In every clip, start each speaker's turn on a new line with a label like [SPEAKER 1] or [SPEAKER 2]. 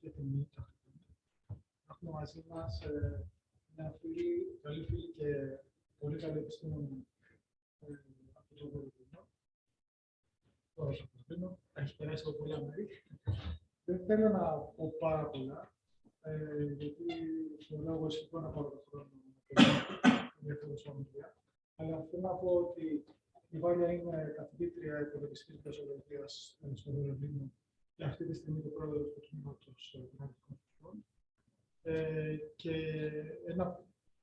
[SPEAKER 1] για την νύχτα. Έχουμε μαζί μας μια καλή φίλη και πολύ καλή επιστήμονη από το Βερολίνο. Τώρα στο Βερολίνο, έχει περάσει από πολλά μέρη. Δεν θέλω να πω πάρα πολλά, γιατί στο λόγο εσύ μπορεί να πάρω το χρόνο για φιλοσοφία. Αλλά θέλω να πω ότι η Βάλια είναι καθηγήτρια υπολογιστικής φιλοσοφίας στο Βερολίνο και αυτή τη στιγμή είναι πρόεδρος του τμήματος Δημοτικών Φυσικών. Και ένα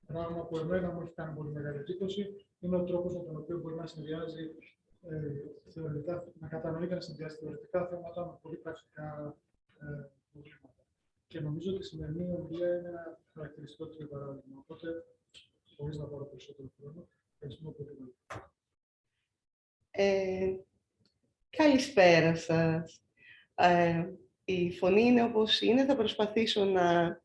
[SPEAKER 1] πράγμα που εμένα μου έχει κάνει πολύ μεγάλη εντύπωση είναι ο τρόπος με τον οποίο μπορεί να συνδυάζει θεωρητικά, να κατανοεί και να συνδυάζει θεωρητικά θέματα με πολύ πρακτικά προβλήματα. Και νομίζω ότι η σημερινή ομιλία είναι ένα χαρακτηριστικό του παράδειγμα. Οπότε, χωρίς να πάρω περισσότερο χρόνο, ευχαριστούμε πολύ.
[SPEAKER 2] Καλησπέρα σας. Η φωνή είναι όπως είναι. Θα προσπαθήσω να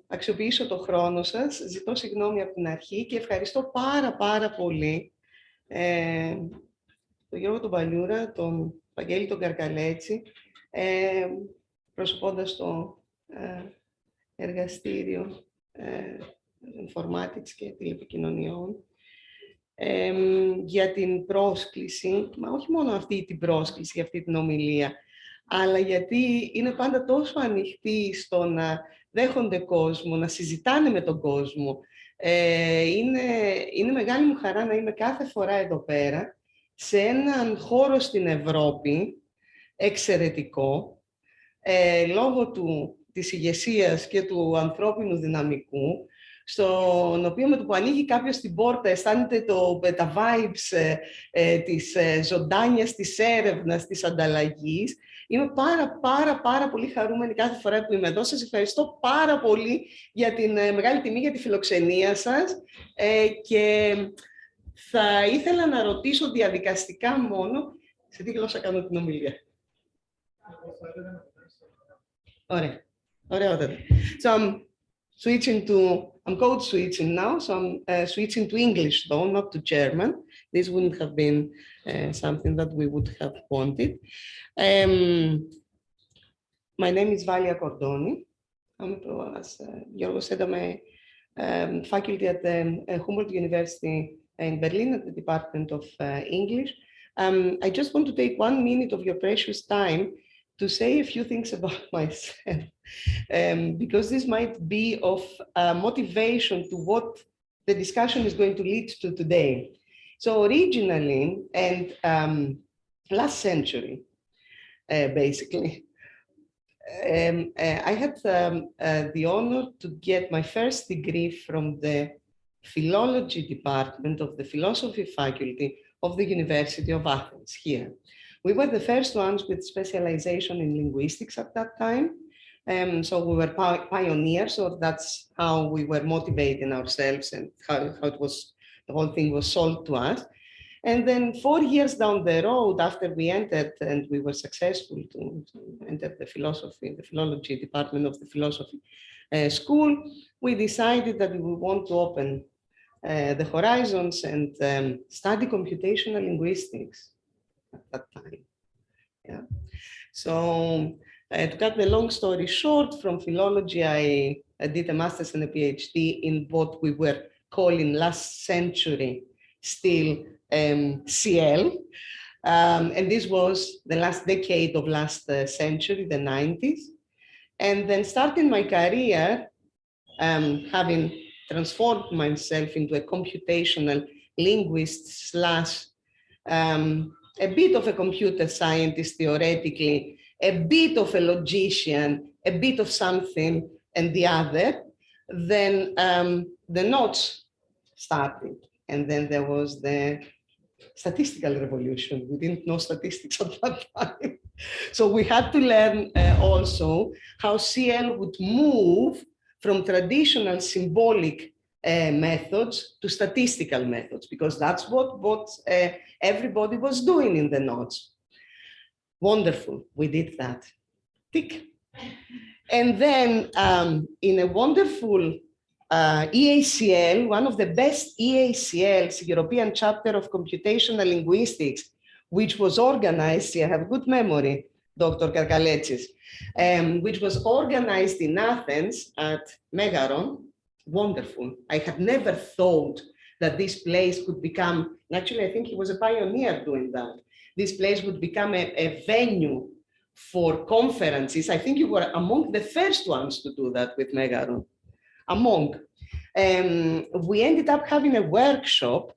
[SPEAKER 2] αξιοποιήσω το χρόνο σας. Ζητώ συγγνώμη από την αρχή και ευχαριστώ πάρα πολύ τον Γιώργο τον Παλιούρα, τον Βαγγέλη τον Καρκαλέτσι, προσωπώντας το εργαστήριο Informatics και τηλεπικοινωνιών, για την πρόσκληση, μα όχι μόνο αυτή την πρόσκληση για αυτή την ομιλία, αλλά γιατί είναι πάντα τόσο ανοιχτοί στο να δέχονται κόσμο, να συζητάνε με τον κόσμο. Είναι μεγάλη μου χαρά να είμαι κάθε φορά εδώ πέρα, σε έναν χώρο στην Ευρώπη εξαιρετικό, λόγω της ηγεσίας και του ανθρώπινου δυναμικού, στον οποίο με το που ανοίγει κάποιος την πόρτα αισθάνεται τα vibes της ζωντάνιας, της έρευνας, της ανταλλαγής. Είμαι πάρα πολύ χαρούμενη κάθε φορά που είμαι εδώ. Σας ευχαριστώ πάρα πολύ για την μεγάλη τιμή, για τη φιλοξενία σας και θα ήθελα να ρωτήσω διαδικαστικά μόνο σε τι γλώσσα κάνω την ομιλία. Ωραία. So I'm code switching now, so I'm switching to English though, not to German. This wouldn't have been something that we would have wanted. My name is V.Kordoni. I'm, as Giorgos said, I'm a faculty at the Humboldt University in Berlin at the Department of English. I just want to take 1 minute of your precious time to say a few things about myself, because this might be of motivation to what the discussion is going to lead to today. So originally, and last century, basically, I had the honor to get my first degree from the philology department of the philosophy faculty of the University of Athens here. We were the first ones with specialization in linguistics at that time. So we were pioneers, so that's how we were motivating ourselves and how it was, the whole thing was sold to us. And then 4 years down the road, after we entered and we were successful to enter the philology department of the philosophy school, we decided that we would want to open the horizons and study computational linguistics at that time. Yeah. So to cut the long story short, from philology, I did a master's and a PhD in what we were calling last century still CL. And this was the last decade of last century, the 90s. And then starting my career, having transformed myself into a computational linguist slash a bit of a computer scientist theoretically, a bit of a logician, a bit of something and the other, then the notes started. And then there was the statistical revolution. We didn't know statistics at that time. So we had to learn also how CL would move from traditional symbolic methods to statistical methods, because that's what everybody was doing in the notes. Wonderful, we did that. Tick. And then in a wonderful EACL, one of the best EACLs, European Chapter of Computational Linguistics, which was organized, I have good memory, Dr. Karkaletsis, which was organized in Athens at Megaron. Wonderful. I had never thought that this place could become, actually, I think he was a pioneer doing that. This place would become a venue for conferences. I think you were among the first ones to do that with Megaron. Among. We ended up having a workshop,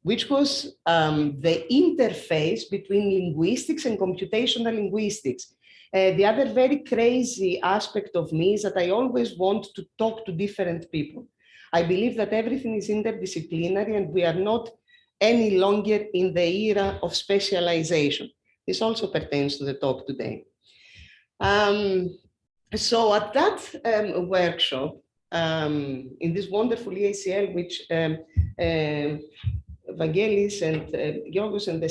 [SPEAKER 2] which was the interface between linguistics and computational linguistics. The other very crazy aspect of me is that I always want to talk to different people. I believe that everything is interdisciplinary and we are not any longer in the era of specialization. This also pertains to the talk today. So at that workshop, in this wonderful EACL, which Vangelis and Giorgos and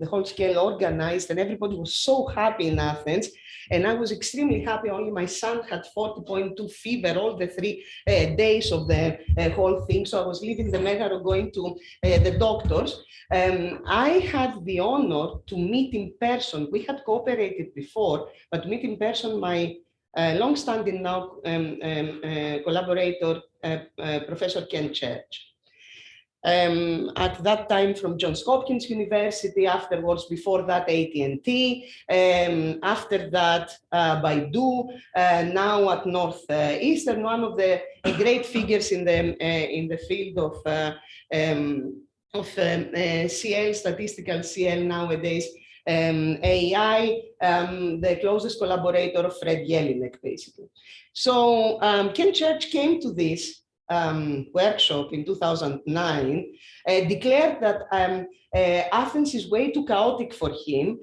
[SPEAKER 2] the whole scale organized, and everybody was so happy in Athens. And I was extremely happy. Only my son had 40.2 fever all the 3 days of the whole thing. So I was leaving the Megaro going to the doctors. I had the honor to meet in person. We had cooperated before, but meet in person my long-standing now collaborator, Professor Ken Church. At that time from Johns Hopkins University, afterwards, before that, AT&T, after that, Baidu, now at Northeastern, one of the great figures in the field of CL, statistical CL nowadays, AI, the closest collaborator of Fred Jelinek, basically. So Ken Church came to this workshop in 2009, declared that Athens is way too chaotic for him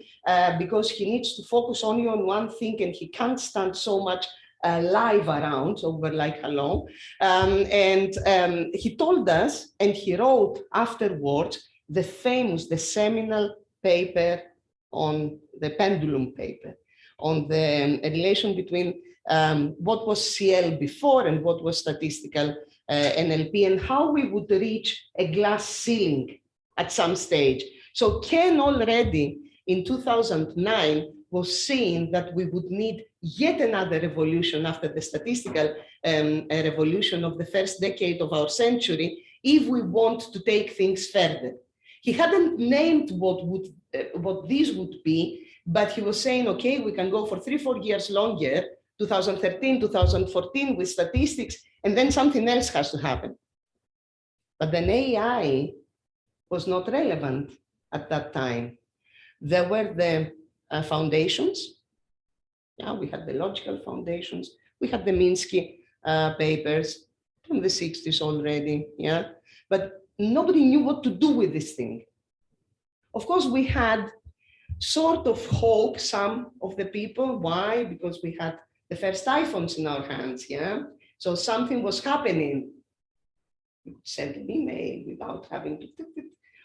[SPEAKER 2] because he needs to focus only on one thing and he can't stand so much live around, so we're like, hello. He told us, and he wrote afterwards, the seminal paper on the pendulum paper, on the relation between what was CL before and what was statistical NLP, and how we would reach a glass ceiling at some stage. So Ken already in 2009 was seeing that we would need yet another revolution after the statistical revolution of the first decade of our century if we want to take things further. He hadn't named what these would be, but he was saying, okay, we can go for 3-4 years longer, 2013, 2014 with statistics, and then something else has to happen. But then AI was not relevant at that time. There were the foundations. Yeah, we had the logical foundations. We had the Minsky papers from the 60s already. Yeah, but nobody knew what to do with this thing. Of course, we had sort of hope, some of the people. Why? Because we had the first iPhones in our hands. Yeah, so something was happening. You could send an email without having to.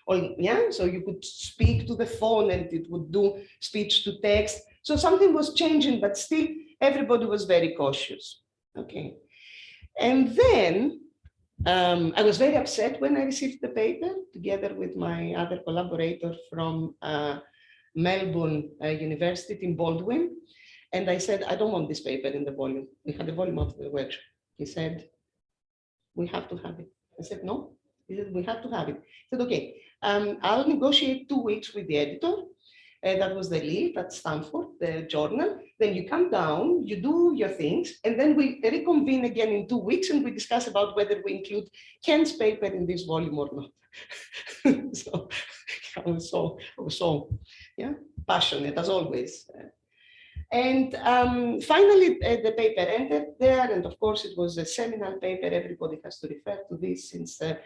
[SPEAKER 2] Or, yeah, so you could speak to the phone and it would do speech to text. So something was changing, but still everybody was very cautious. Okay. And then I was very upset when I received the paper together with my other collaborator from Melbourne University in Baldwin. And I said, I don't want this paper in the volume. We had a volume of the workshop. He said, we have to have it. I said, no. He said, we have to have it. He said, okay, I'll negotiate 2 weeks with the editor. That was the lead at Stanford, the journal. Then you come down, you do your things, and then we reconvene again in 2 weeks and we discuss about whether we include Ken's paper in this volume or not. So I was so passionate as always. And finally, the paper ended there. And of course, it was a seminal paper. Everybody has to refer to this since then.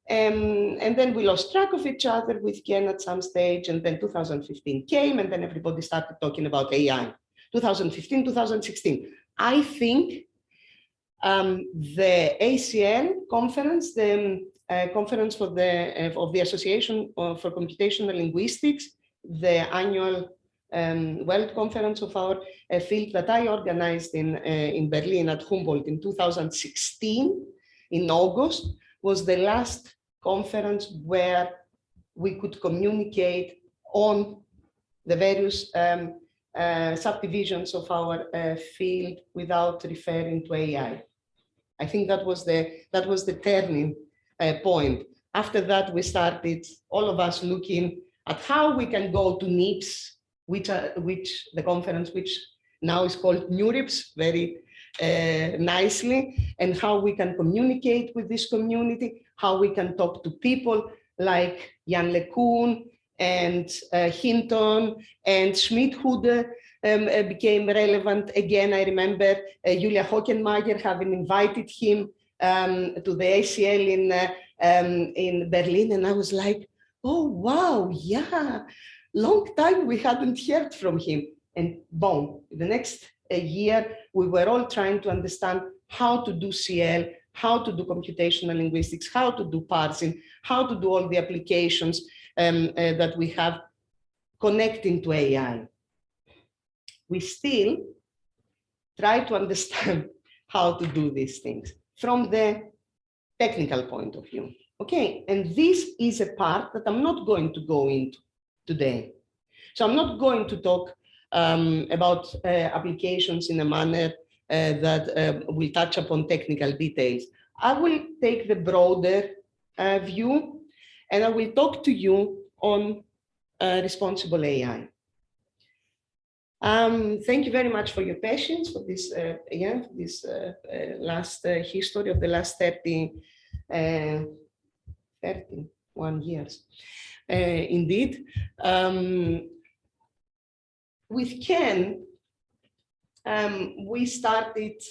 [SPEAKER 2] And then we lost track of each other with Ken at some stage. And then 2015 came, and then everybody started talking about AI. 2015, 2016. I think the ACL conference, the conference for of the Association for Computational Linguistics, the annual World Conference of our field that I organized in Berlin at Humboldt in 2016, in August, was the last conference where we could communicate on the various subdivisions of our field without referring to AI. I think that was the turning point. After that, we started, all of us, looking at how we can go to NIPS, which the conference, which now is called NeurIPS, very nicely, and how we can communicate with this community, how we can talk to people like Jan LeCun and Hinton and Schmidt-Hude became relevant. Again, I remember Julia Hockenmayer having invited him to the ACL in Berlin, and I was like, oh, wow, yeah, long time we hadn't heard from him. And boom, the next year, we were all trying to understand how to do CL, how to do computational linguistics, how to do parsing, how to do all the applications that we have connecting to AI. We still try to understand how to do these things from the technical point of view. Okay, and this is a part that I'm not going to go into today. So I'm not going to talk about applications in a manner that will touch upon technical details. I will take the broader view, and I will talk to you on responsible AI. Thank you very much for your patience for this, again, this last history of the last 31 years. Indeed. With Ken, we started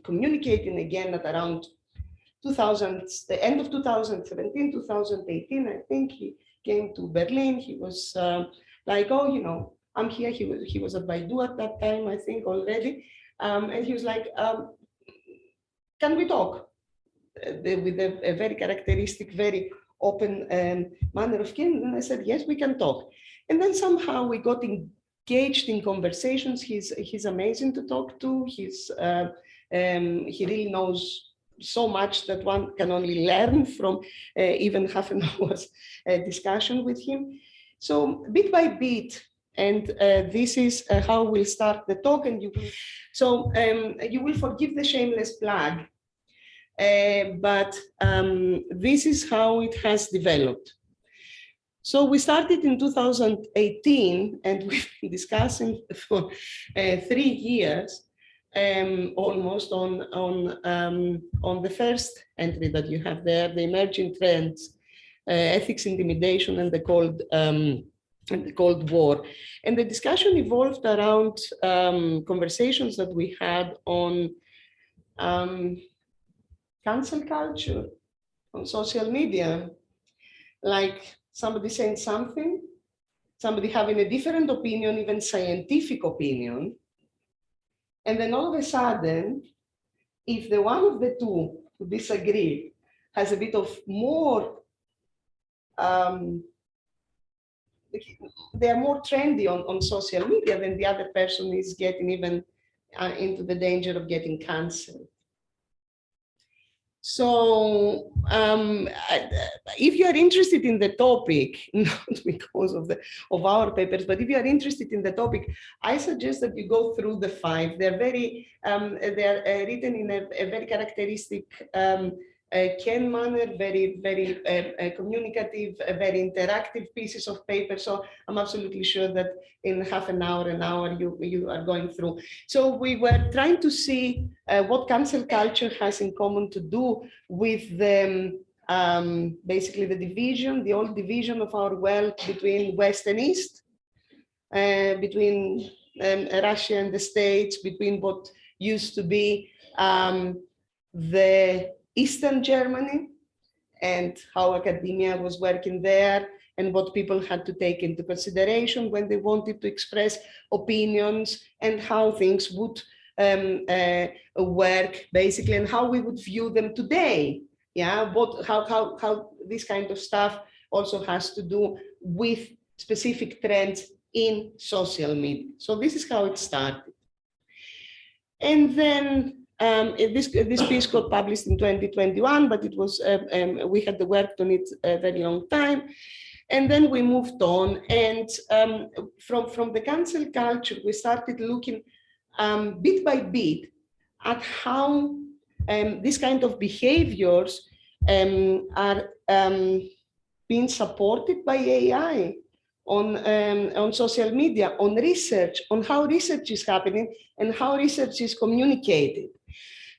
[SPEAKER 2] communicating again at around 2000, the end of 2017, 2018, I think. He came to Berlin. He was like, oh, you know, I'm here. He was at Baidu at that time, I think, already. And he was like, can we talk? With a very characteristic, very open manner of Ken. And I said, yes, we can talk. And then somehow we got engaged in conversations. He's amazing to talk to. He really knows so much that one can only learn from even half an hour's discussion with him. So bit by bit, and this is how we'll start the talk. And you will forgive the shameless plug, but this is how it has developed. So we started in 2018, and we've been discussing for 3 years, almost on the first entry that you have there, the emerging trends, ethics, intimidation, and the Cold War. And the discussion evolved around conversations that we had on cancel culture, on social media, like somebody saying something, somebody having a different opinion, even scientific opinion. And then all of a sudden, if the one of the two who disagree has a bit of more, they are more trendy on social media, then the other person is getting even into the danger of getting cancelled. So if you are interested in the topic, not because of our papers, but if you are interested in the topic, I suggest that you go through the 5. They're very, they're written in a very characteristic Ken manner, very, very communicative, very interactive pieces of paper. So I'm absolutely sure that in half an hour, you are going through. So we were trying to see what cancel culture has in common to do with the, basically the old division of our world between West and East, between Russia and the States, between what used to be the Eastern Germany and how academia was working there, and what people had to take into consideration when they wanted to express opinions, and how things would work basically, and how we would view them today. Yeah, how this kind of stuff also has to do with specific trends in social media. So this is how it started. And then This piece got published in 2021, but it was we had worked on it a very long time. And then we moved on, and from the cancel culture, we started looking bit by bit at how these kind of behaviors are being supported by AI on social media, on research, on how research is happening and how research is communicated.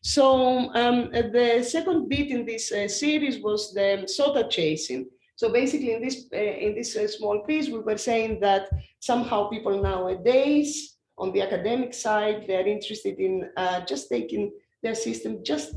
[SPEAKER 2] So the second bit in this series was the soda chasing. So basically in this small piece, we were saying that somehow people nowadays on the academic side, they're interested in just taking their system just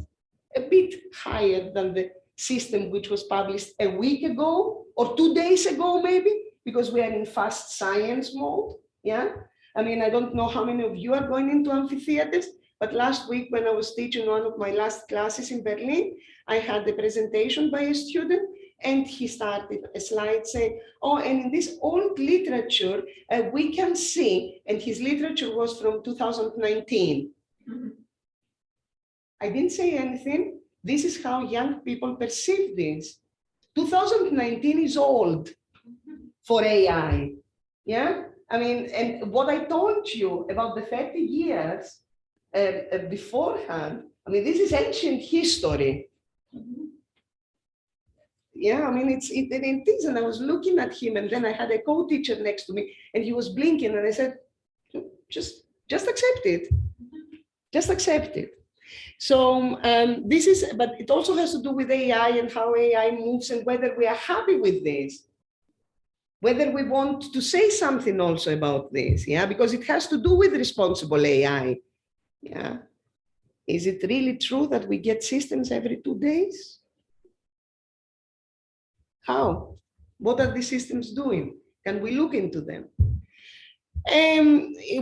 [SPEAKER 2] a bit higher than the system which was published a week ago or 2 days ago, maybe, because we are in fast science mode. Yeah, I mean, I don't know how many of you are going into amphitheaters, but last week when I was teaching one of my last classes in Berlin, I had a presentation by a student, and he started a slide saying, oh, and in this old literature, we can see, and his literature was from 2019. Mm-hmm. I didn't say anything. This is how young people perceive this. 2019 is old for AI. Yeah, I mean, and what I told you about the 30 years beforehand, I mean, this is ancient history. Mm-hmm. Yeah, I mean, it is, and I was looking at him, and then I had a co-teacher next to me, and he was blinking, and I said, just accept it. Just accept it. So this is, but it also has to do with AI and how AI moves and whether we are happy with this, whether we want to say something also about this, yeah, because it has to do with responsible AI, yeah. Is it really true that we get systems every 2 days? How? What are the systems doing? Can we look into them?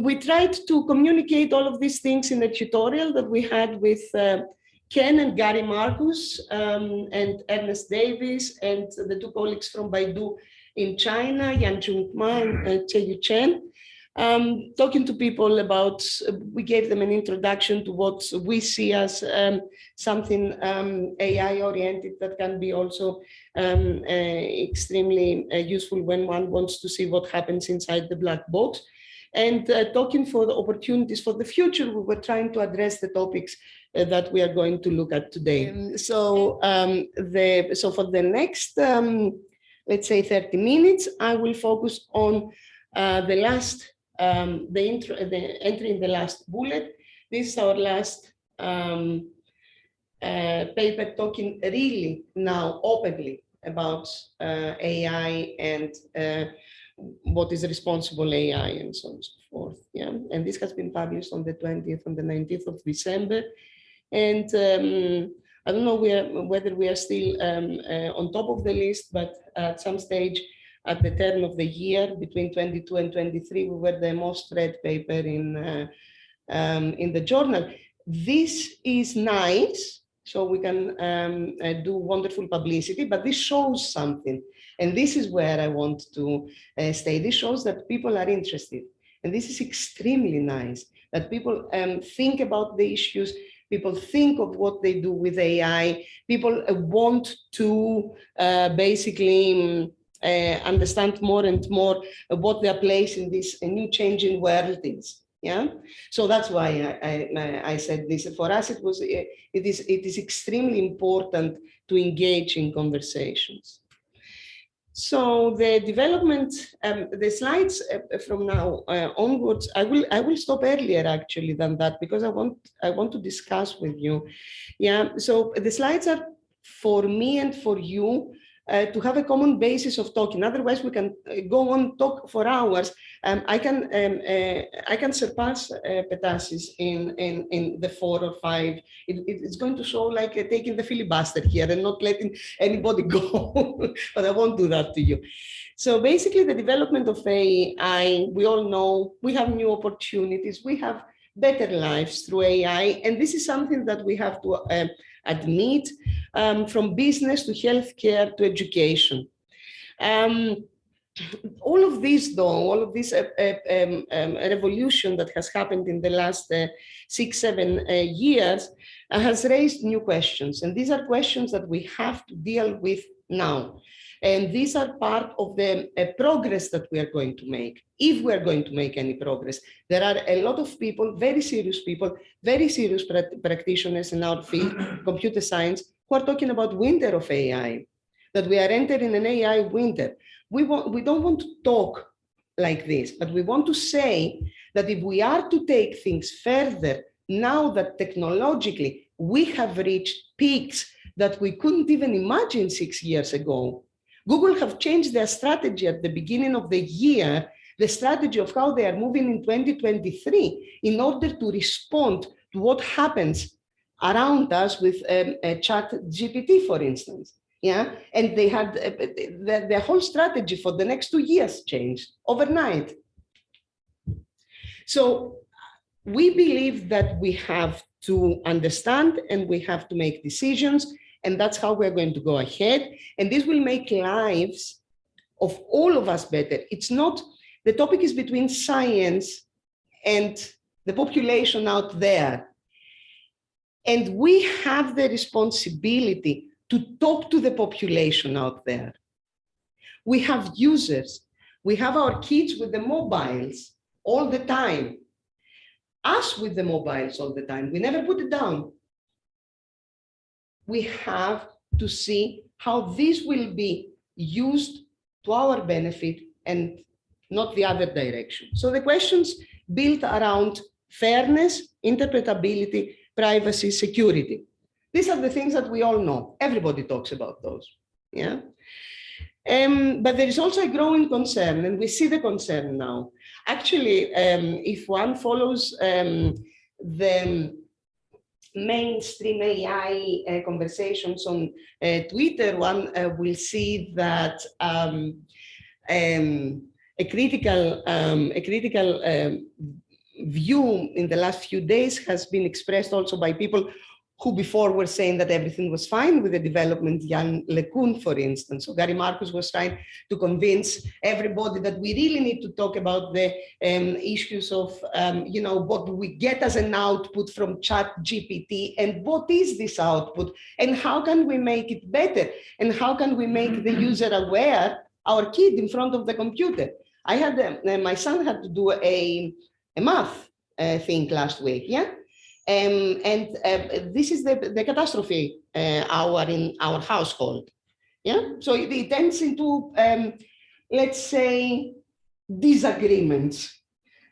[SPEAKER 2] We tried to communicate all of these things in a tutorial that we had with Ken and Gary Marcus and Ernest Davis and the two colleagues from Baidu in China, Yanjun Ma and Cheyu Chen, talking to people about, we gave them an introduction to what we see as something AI-oriented that can be also extremely useful when one wants to see what happens inside the black box. And talking for the opportunities for the future, we were trying to address the topics that we are going to look at today. So for the next, let's say 30 minutes, I will focus on the last, the entry in the last bullet. This is our last paper talking really now openly about AI and what is responsible AI and so on and so forth. Yeah, and this has been published on the 20th and the 19th of December. And I don't know whether we are still on top of the list, but at some stage at the turn of the year, between 22 and 23, we were the most read paper in the journal. This is nice, so we can do wonderful publicity, but this shows something. And this is where I want to stay. This shows that people are interested. And this is extremely nice, that people think about the issues, people think of what they do with AI, people want to basically understand more and more what their place in this new changing world is. Yeah, so that's why I said this. For us, it is extremely important to engage in conversations. So the development, the slides from now onwards, I will stop earlier actually than that, because I want to discuss with you. Yeah, so the slides are for me and for you to have a common basis of talking. Otherwise, we can go on talk for hours. I can surpass Petasis in the 4 or 5. It's going to show like taking the filibuster here and not letting anybody go. But I won't do that to you. So basically, the development of AI, we all know we have new opportunities. We have better lives through AI, and this is something that we have to admit, from business to healthcare to education. all of this, though, all of this revolution that has happened in the last 6-7 years has raised new questions. And these are questions that we have to deal with now. And these are part of the progress that we are going to make, if we are going to make any progress. There are a lot of people, very serious practitioners in our field, computer science, who are talking about winter of AI, that we are entering an AI winter. We don't want to talk like this, but we want to say that if we are to take things further, now that technologically we have reached peaks that we couldn't even imagine 6 years ago. Google have changed their strategy at the beginning of the year, the strategy of how they are moving in 2023 in order to respond to what happens around us with ChatGPT, for instance. Yeah, and they had their whole strategy for the next 2 years changed overnight. So we believe that we have to understand and we have to make decisions, and that's how we're going to go ahead. And this will make lives of all of us better. It's not, the topic is between science and the population out there. And we have the responsibility to talk to the population out there. We have users. We have our kids with the mobiles all the time. Us with the mobiles all the time. We never put it down. We have to see how this will be used to our benefit and not the other direction. So the questions built around fairness, interpretability, privacy, security. These are the things that we all know. Everybody talks about those. Yeah. But there is also a growing concern, and we see the concern now. Actually, if one follows the mainstream AI conversations on Twitter, one will see that a critical view in the last few days has been expressed also by people who before were saying that everything was fine with the development, Jan LeCun, for instance. So Gary Marcus was trying to convince everybody that we really need to talk about the issues of, what do we get as an output from ChatGPT, and what is this output, and how can we make it better, and how can we make the user aware, our kid in front of the computer. I had, my son had to do a math thing last week, yeah? And this is the catastrophe hour in our household. Yeah, so it ends into, let's say, disagreements.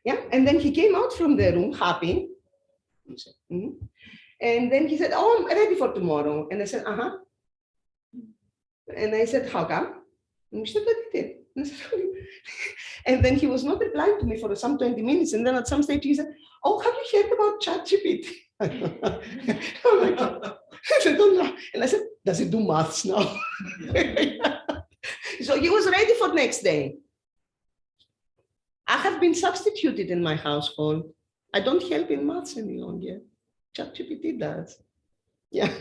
[SPEAKER 2] Yeah, and then he came out from the room happy. Mm-hmm. And then he said, "Oh, I'm ready for tomorrow." And I said, "Uh-huh." And I said, "How come?" And he said, "What did it?" And I said, and then he was not replying to me for some 20 minutes. And then at some stage he said, "Oh, have you heard about ChatGPT?" I'm like, I don't know. And I said, "Does it do maths now?" So he was ready for next day. I have been substituted in my household. I don't help in maths any longer. ChatGPT does. Yeah.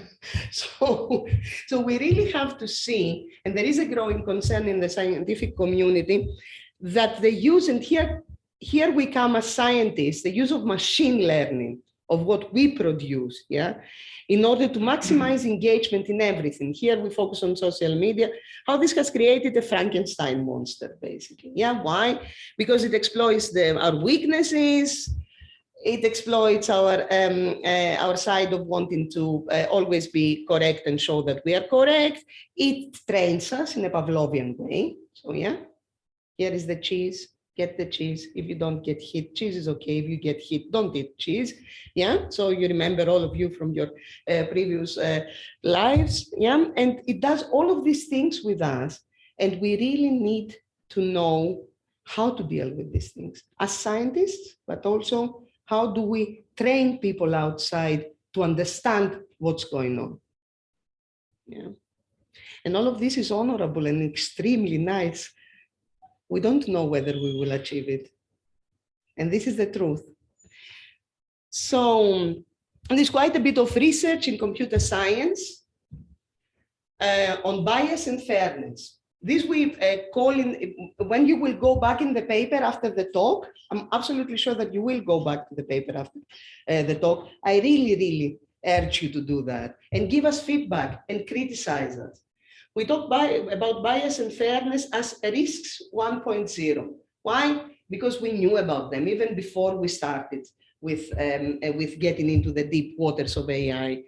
[SPEAKER 2] So we really have to see, and there is a growing concern in the scientific community that the use, and here we come as scientists, the use of machine learning of what we produce, yeah, in order to maximize engagement in everything. Here we focus on social media, how this has created a Frankenstein monster, basically. Yeah, why? Because it exploits our weaknesses. It exploits our side of wanting to always be correct and show that we are correct. It trains us in a Pavlovian way. So yeah, here is the cheese. Get the cheese. If you don't get hit, cheese is okay. If you get hit, don't eat cheese. Yeah. So you remember all of you from your previous lives. Yeah. And it does all of these things with us. And we really need to know how to deal with these things as scientists, but also how do we train people outside to understand what's going on? Yeah. And all of this is honorable and extremely nice. We don't know whether we will achieve it. And this is the truth. So there's quite a bit of research in computer science on bias and fairness. this we call in, when you will go back in the paper after the talk, I'm absolutely sure that you will go back to the paper after the talk. I really, really urge you to do that and give us feedback and criticize us. We talk about bias and fairness as risks 1.0. Why? Because we knew about them even before we started with getting into the deep waters of AI.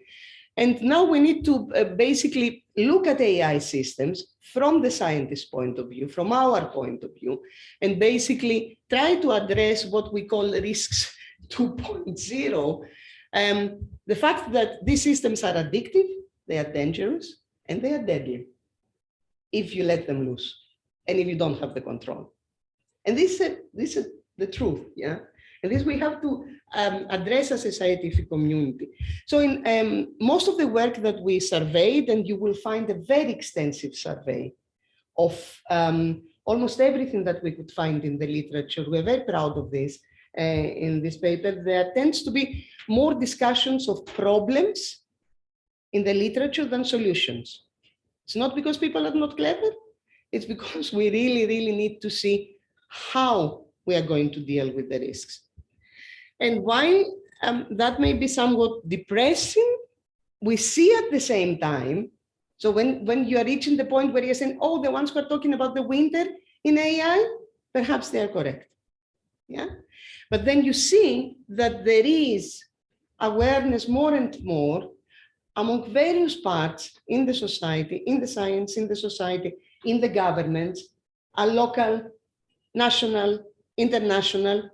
[SPEAKER 2] And now we need to basically look at AI systems from the scientist point of view, from our point of view, and basically try to address what we call risks 2.0. The fact that these systems are addictive, they are dangerous, and they are deadly if you let them loose and if you don't have the control. And this is the truth, yeah? And this we have to address as a scientific community. So in most of the work that we surveyed, and you will find a very extensive survey of almost everything that we could find in the literature. We're very proud of this in this paper. There tends to be more discussions of problems in the literature than solutions. It's not because people are not clever. It's because we really, really need to see how we are going to deal with the risks. And while that may be somewhat depressing, we see at the same time, so when you are reaching the point where you're saying, oh, the ones who are talking about the winter in AI, perhaps they are correct. Yeah. But then you see that there is awareness more and more among various parts in the society, in the science, in the society, in the governments, a local, national, international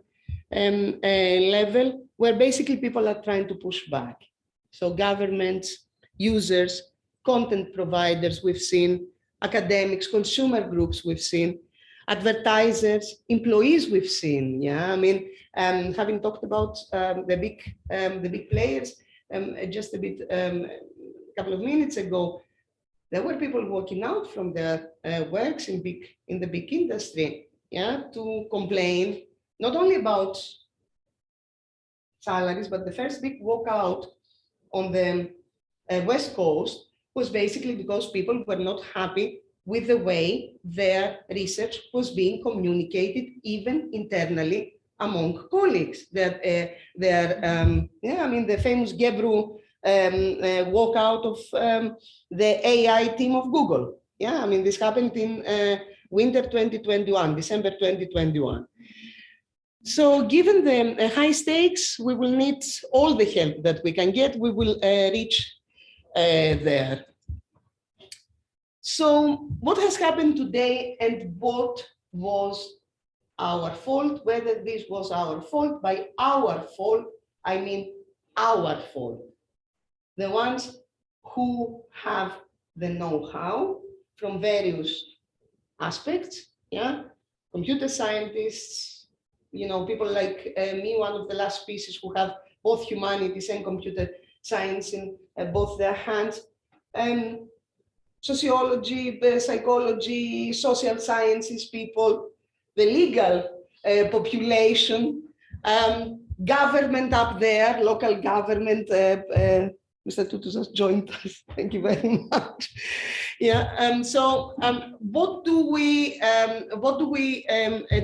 [SPEAKER 2] level, where basically people are trying to push back. So governments, users, content providers, we've seen, academics, consumer groups, we've seen, advertisers, employees, we've seen. Yeah, I mean, having talked about the big players just a couple of minutes ago, there were people walking out from their works in the big industry, yeah, to complain not only about salaries, but the first big walkout on the West Coast was basically because people were not happy with the way their research was being communicated, even internally among colleagues. That yeah, I mean, the famous Gebru walkout of the AI team of Google. Yeah, I mean, this happened in winter 2021, December 2021. So given the high stakes, we will need all the help that we can get. We will reach there. So what has happened today and what was our fault, whether this was our fault, by our fault, I mean our fault. The ones who have the know-how from various aspects, yeah, computer scientists, you know, people like me, one of the last species who have both humanities and computer science in both their hands, sociology, psychology, social sciences people, the legal population, government up there, local government. Mr. Tutu just joined us. Thank you very much. Yeah. So what do we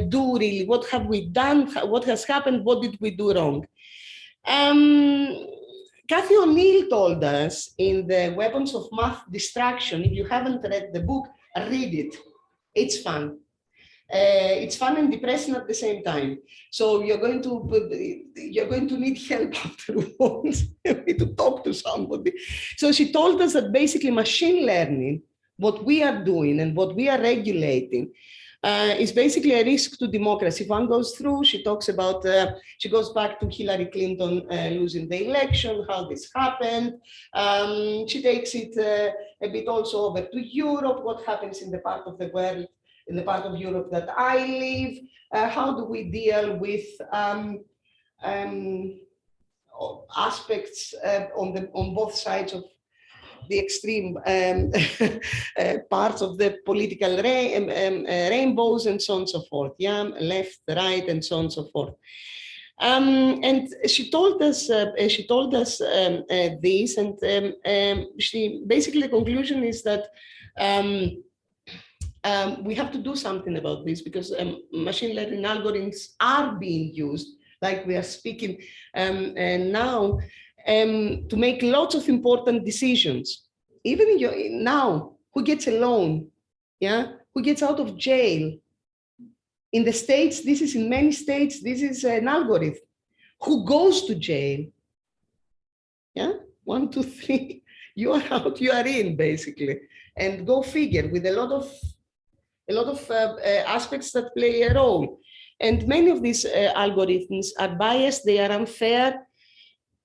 [SPEAKER 2] do really? What have we done? What has happened? What did we do wrong? Cathy O'Neill told us in the Weapons of Math Distraction. If you haven't read the book, read it. It's fun. It's fun and depressing at the same time. So you're going to need help afterwards. You need to talk to somebody. So she told us that basically machine learning, what we are doing and what we are regulating, is basically a risk to democracy. If one goes through, she talks about, she goes back to Hillary Clinton losing the election, how this happened. She takes it a bit also over to Europe, what happens in the part of the world, in the part of Europe that I live, how do we deal with aspects on both sides of the extreme parts of the political rainbows and so on and so forth, yeah, left, right, and so on and so forth. And she told us this, and she basically the conclusion is that we have to do something about this because machine learning algorithms are being used, like we are speaking and now, to make lots of important decisions. Even now, who gets a loan? Yeah, who gets out of jail? In the States, this is in many states, this is an algorithm. Who goes to jail? Yeah, 1, 2, 3, you are out, you are in, basically. And go figure, with a lot of aspects that play a role. And many of these algorithms are biased, they are unfair,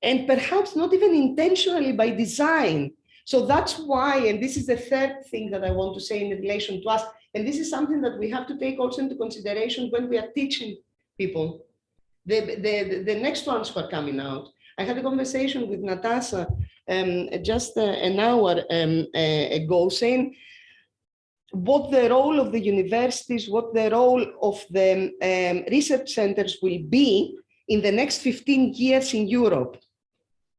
[SPEAKER 2] and perhaps not even intentionally by design. So that's why, and this is the third thing that I want to say in relation to us, and this is something that we have to take also into consideration when we are teaching people, the next ones who are coming out. I had a conversation with Natasha just an hour ago, saying what the role of the universities, what the role of the research centers will be in the next 15 years in Europe.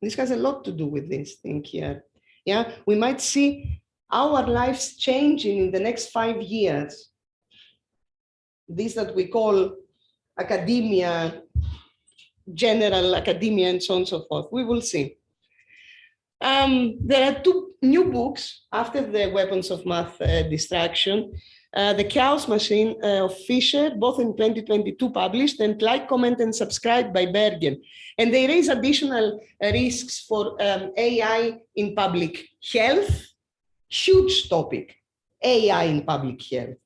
[SPEAKER 2] This has a lot to do with this thing here. Yeah, we might see our lives changing in the next 5 years. This that we call academia, general academia, and so on and so forth. We will see. There are 2 new books after the Weapons of Math Distraction. The Chaos Machine of Fisher, both in 2022 published, and Like, Comment, and Subscribe by Bergen. And they raise additional risks for AI in public health. Huge topic, AI in public health.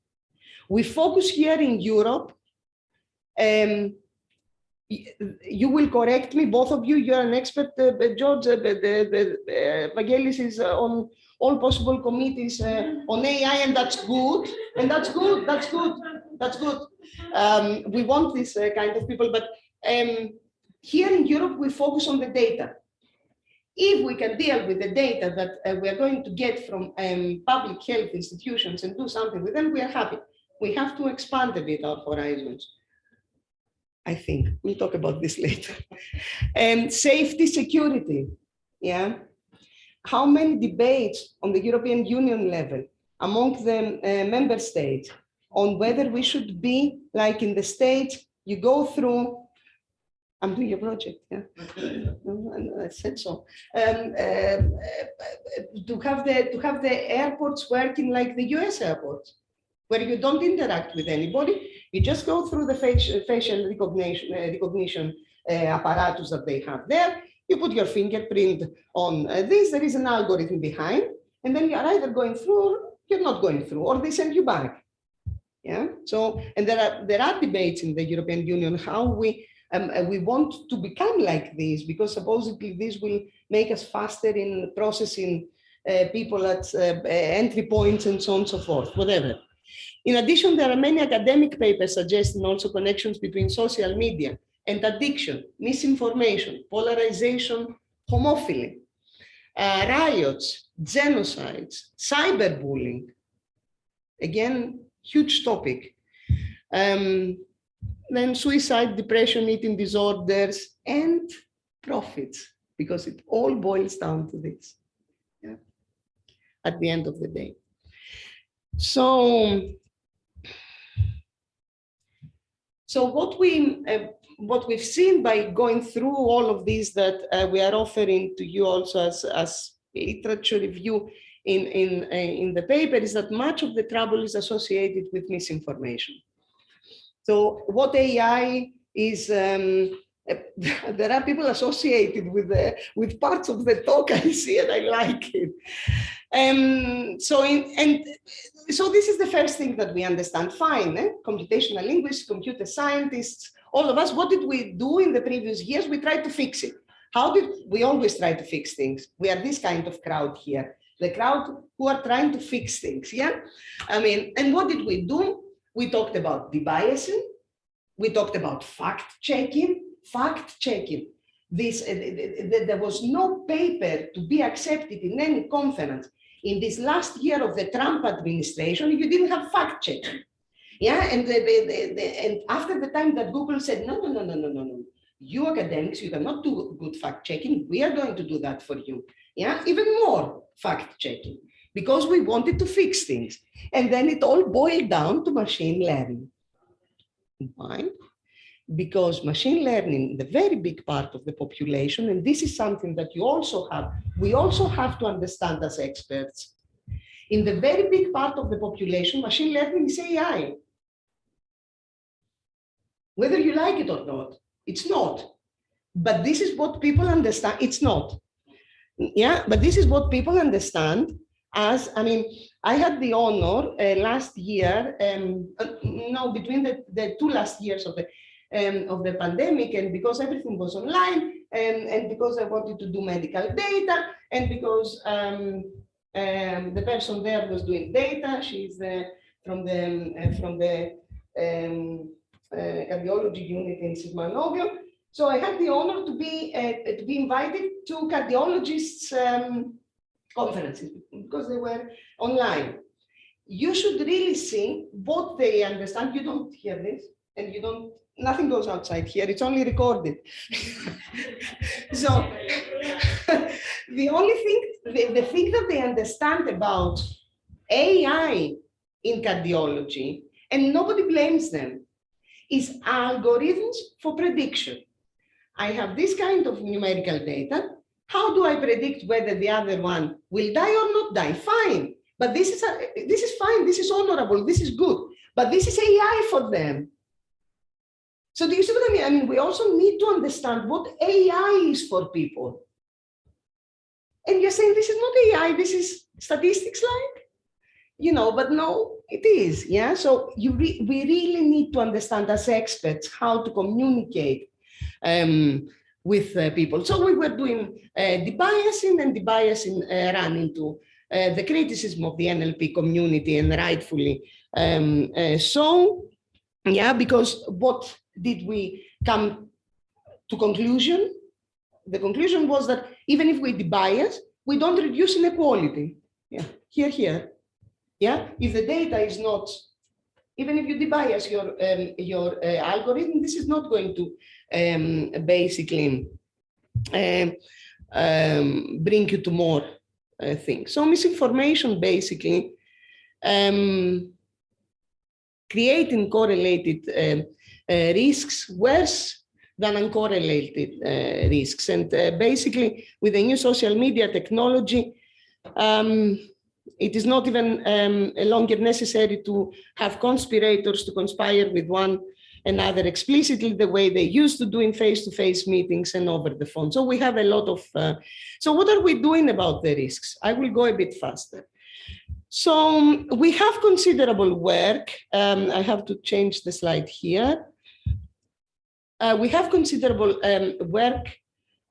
[SPEAKER 2] We focus here in Europe. You will correct me, both of you, you're an expert, George, Vangelis is on all possible committees on AI, and that's good, and that's good, that's good, that's good. We want this kind of people, but here in Europe, we focus on the data. If we can deal with the data that we are going to get from public health institutions and do something with them, we are happy. We have to expand a bit our horizons. I think we'll talk about this later. And safety, security, yeah. How many debates on the European Union level among the member states on whether we should be like in the States, you go through, I'm doing a project, yeah, I said so, to have the airports working like the US airports, where you don't interact with anybody, you just go through the facial recognition apparatus that they have there, you put your fingerprint on this, there is an algorithm behind, and then you're either going through or you're not going through, or they send you back. Yeah, so, and there are debates in the European Union how we want to become like this, because supposedly this will make us faster in processing people at entry points and so on and so forth, whatever. In addition, there are many academic papers suggesting also connections between social media and addiction, misinformation, polarization, homophily, riots, genocides, cyberbullying. Again, huge topic. Then suicide, depression, eating disorders, and profits, because it all boils down to this, yeah, at the end of the day. So what we've seen by going through all of these that we are offering to you also as literature review in the paper is that much of the trouble is associated with misinformation. So what AI is, there are people associated with parts of the talk I see, and I like it. So this is the first thing that we understand. Fine, computational linguists, computer scientists, all of us, what did we do in the previous years? We tried to fix it. How did we always try to fix things? We are this kind of crowd here, the crowd who are trying to fix things, yeah? I mean, and what did we do? We talked about debiasing. We talked about fact-checking. This, there was no paper to be accepted in any conference in this last year of the Trump administration if you didn't have fact-checking. Yeah, and after the time that Google said, no, you academics, you cannot do good fact-checking, we are going to do that for you. Yeah, even more fact-checking. because we wanted to fix things. And then it all boiled down to machine learning. Why? Because machine learning, the very big part of the population, and this is something that we also have to understand as experts. In the very big part of the population, machine learning is AI. Whether you like it or not, it's not. But this is what people understand. It's not. Yeah, but this is what people understand as, I mean, I had the honor last year, between the two last years of the pandemic, and because everything was online, and because I wanted to do medical data, and because the person there was doing data, she's from the cardiology unit in Sismanovio. So I had the honor to be invited to cardiologists' conferences because they were online. You should really see what they understand. You don't hear this, and nothing goes outside here. It's only recorded. So the only thing, the thing that they understand about AI in cardiology, and nobody blames them, is algorithms for prediction. I have this kind of numerical data. How do I predict whether the other one will die or not die? Fine, but this is fine. This is honorable. This is good. But this is AI for them. So do you see what I mean? I mean, we also need to understand what AI is for people. And you're saying this is not AI. This is statistics, but no, it is. Yeah. So we really need to understand as experts how to communicate with people. So we were doing debiasing, and debiasing ran into the criticism of the NLP community, and rightfully so. Yeah, because what did we come to conclusion? The conclusion was that even if we debias, we don't reduce inequality. Yeah, here. Yeah, if the data is not, even if you debias your algorithm, this is not going to basically bring you to more things. So misinformation basically creating correlated risks worse than uncorrelated risks. And basically with the new social media technology, it is not even longer necessary to have conspirators to conspire with one another explicitly the way they used to do in face-to-face meetings and over the phone. So we have a lot of, so what are we doing about the risks? I will go a bit faster. So we have considerable work. I have to change the slide here. We have considerable work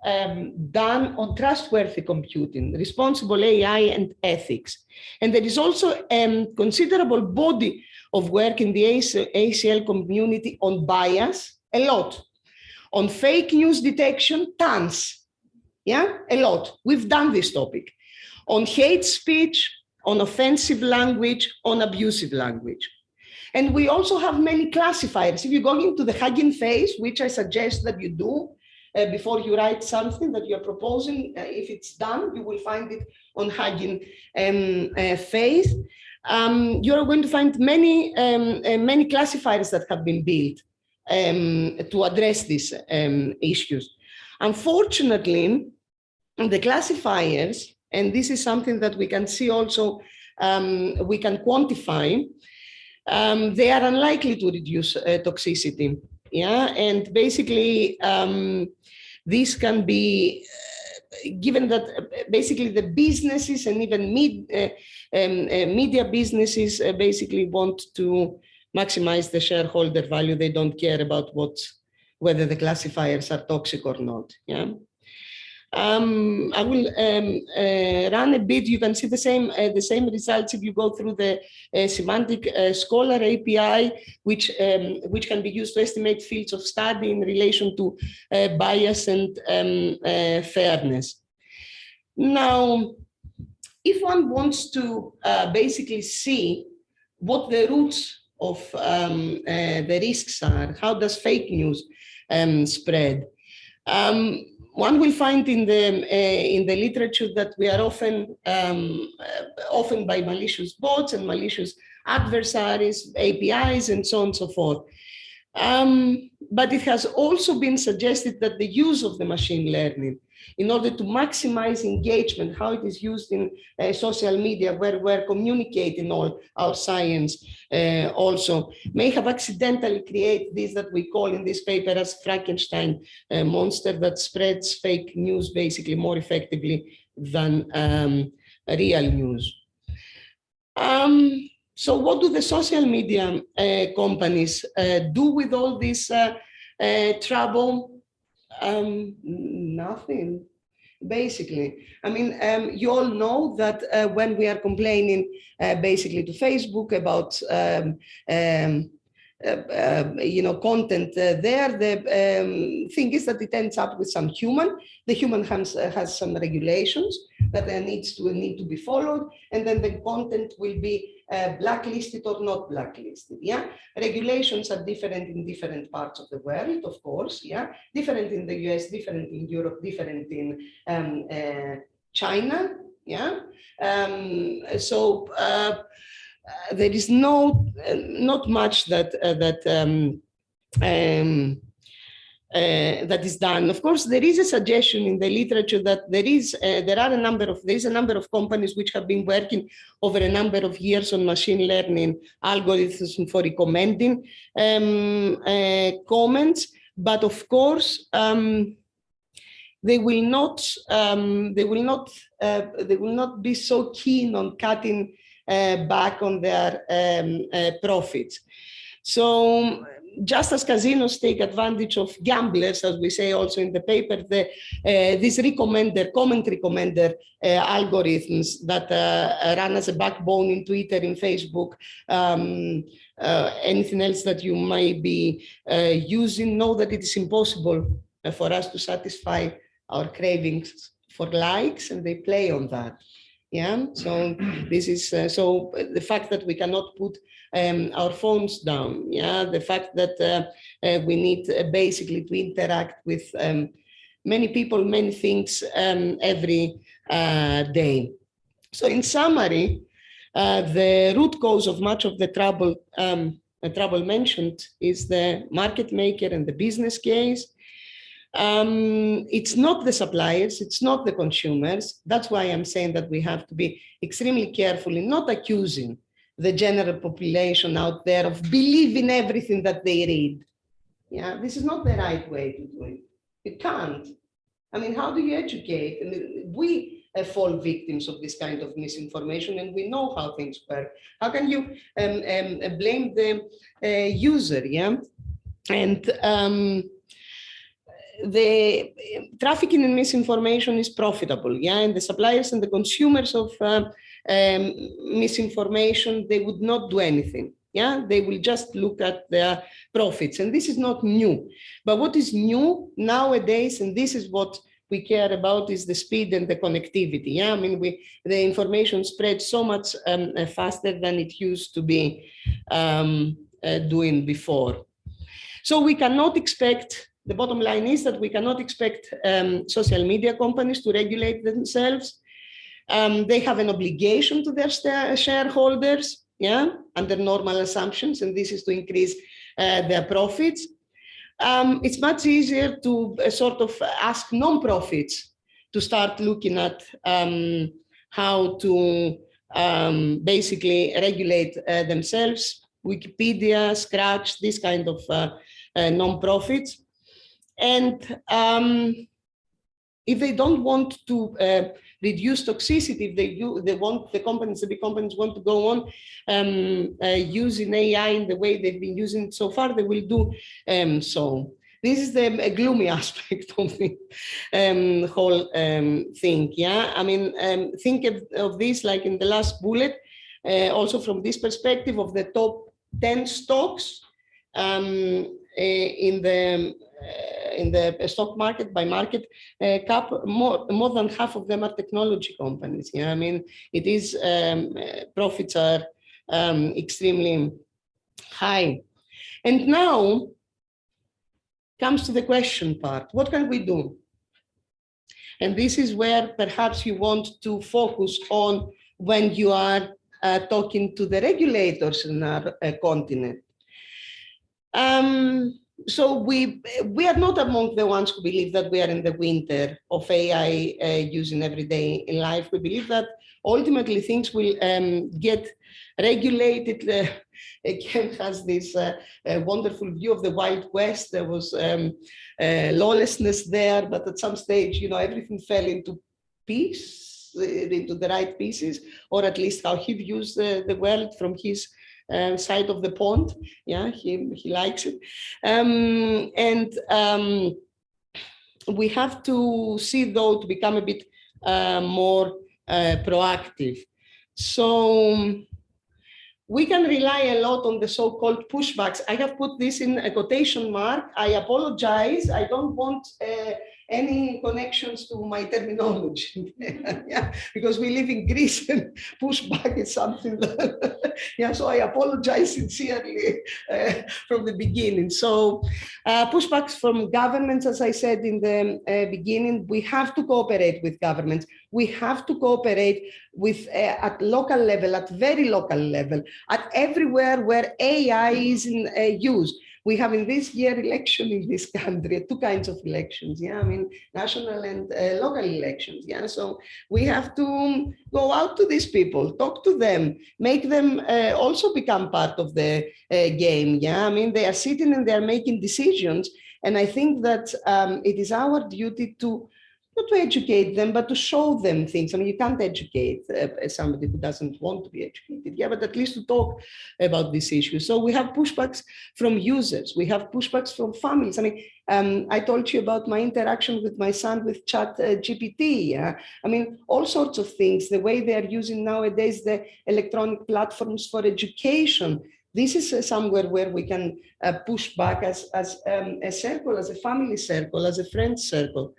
[SPEAKER 2] done on trustworthy computing, responsible AI, and ethics. And there is also a considerable body of work in the ACL community on bias, a lot. On fake news detection, tons. Yeah, a lot. We've done this topic. On hate speech, on offensive language, on abusive language. And we also have many classifiers. If you go into the Hugging Face, which I suggest that you do before you write something that you're proposing, if it's done, you will find it on Hugging Face. You're going to find many classifiers that have been built to address these issues. Unfortunately, the classifiers, and this is something that we can see also, we can quantify, they are unlikely to reduce toxicity. Yeah, and basically this can be given that basically the businesses and even media businesses basically want to maximize the shareholder value. They don't care about whether the classifiers are toxic or not. Yeah. I will run a bit. You can see the same results if you go through the semantic scholar API, which can be used to estimate fields of study in relation to bias and fairness. Now, if one wants to basically see what the roots of the risks are, how does fake news spread? one will find in the literature that we are often by malicious bots and malicious adversaries, APIs, and so on and so forth. But it has also been suggested that the use of the machine learning in order to maximize engagement, how it is used in social media, where we're communicating all our science also, may have accidentally created this that we call in this paper as Frankenstein monster that spreads fake news basically more effectively than real news. So what do the social media companies do with all this trouble? Nothing, basically. I mean, you all know that when we are complaining basically to Facebook about content there, the thing is that it ends up with some human. The human has some regulations that need to be followed, and then the content will be blacklisted or not blacklisted. Yeah, regulations are different in different parts of the world, of course. Yeah, different in the US, different in Europe, different in China. Yeah, there is not much that that is done. Of course, there is a suggestion in the literature that there is a number of companies which have been working over a number of years on machine learning algorithms for recommending comments, but of course they will not be so keen on cutting back on their profits. So just as casinos take advantage of gamblers, as we say also in the paper, these comment recommender algorithms that run as a backbone in Twitter, in Facebook, anything else that you might be using, know that it is impossible for us to satisfy our cravings for likes, and they play on that. Yeah, so this is so the fact that we cannot put our phones down. Yeah, the fact that we need basically to interact with many people, many things every day. So in summary, the root cause of much of the trouble mentioned is the market maker and the business case. It's not the suppliers, it's not the consumers. That's why I'm saying that we have to be extremely careful in not accusing the general population out there of believing everything that they read. Yeah, this is not the right way to do it. You can't. I mean, how do you educate? I mean, we fall victims of this kind of misinformation, and we know how things work. How can you blame the user? Yeah, and the trafficking in misinformation is profitable, yeah, and the suppliers and the consumers of misinformation, they would not do anything, yeah, they will just look at their profits, and this is not new. But what is new nowadays, and this is what we care about, is the speed and the connectivity. Yeah, I mean, the information spreads so much faster than it used to be doing before. So we cannot expect. The bottom line is that we cannot expect social media companies to regulate themselves. They have an obligation to their shareholders, yeah, under normal assumptions, and this is to increase their profits. It's much easier to sort of ask non-profits to start looking at how to basically regulate themselves. Wikipedia, Scratch, this kind of non-profits. And if they don't want to reduce toxicity, if they want the companies, the big companies want to go on using AI in the way they've been using it so far, they will do so. This is the gloomy aspect of the whole thing. Yeah, I mean, think of this like in the last bullet, also from this perspective of the top 10 stocks in the stock market by market cap, more than half of them are technology companies. Yeah, I mean, it is profits are extremely high. And now comes to the question part. What can we do? And this is where perhaps you want to focus on when you are talking to the regulators in our continent. So we are not among the ones who believe that we are in the winter of AI use in everyday life. We believe that ultimately things will get regulated. Again, has this wonderful view of the Wild West. There was lawlessness there, but at some stage, you know, everything fell into peace, into the right pieces, or at least how he views the world from his side of the pond. Yeah, he likes it. We have to see, though, to become a bit more proactive. So we can rely a lot on the so-called pushbacks. I have put this in a quotation mark. I apologize. I don't want any connections to my terminology. Yeah, because we live in Greece and pushback is something that, yeah, so I apologize sincerely from the beginning. So pushbacks from governments, as I said in the beginning, we have to cooperate with governments. We have to cooperate with at local level, at very local level, at everywhere where AI is in use. We have in this year election in this country, two kinds of elections. Yeah, I mean, national and local elections. Yeah, so we have to go out to these people, talk to them, make them also become part of the game. Yeah, I mean, they are sitting and they are making decisions. And I think that it is our duty to not to educate them, but to show them things. I mean, you can't educate somebody who doesn't want to be educated, yeah, but at least to talk about this issue. So we have pushbacks from users. We have pushbacks from families. I mean, I told you about my interaction with my son with Chat GPT. Yeah? I mean, all sorts of things, the way they are using nowadays the electronic platforms for education. This is somewhere where we can push back as a circle, as a family circle, as a friend circle.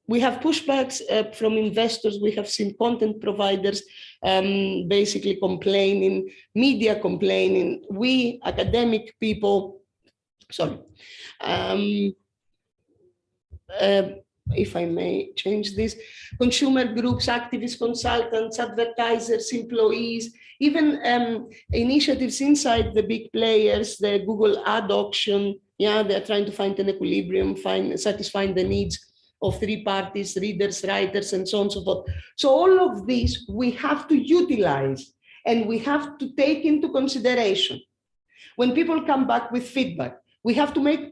[SPEAKER 2] We have pushbacks from investors. We have seen content providers basically complaining, media complaining. We academic people, sorry, if I may change this, consumer groups, activists, consultants, advertisers, employees, even initiatives inside the big players, the Google ad auction. Yeah, they're trying to find an equilibrium, satisfying the needs of three parties, readers, writers, and so on and so forth. So all of these we have to utilize and we have to take into consideration. When people come back with feedback, we have to make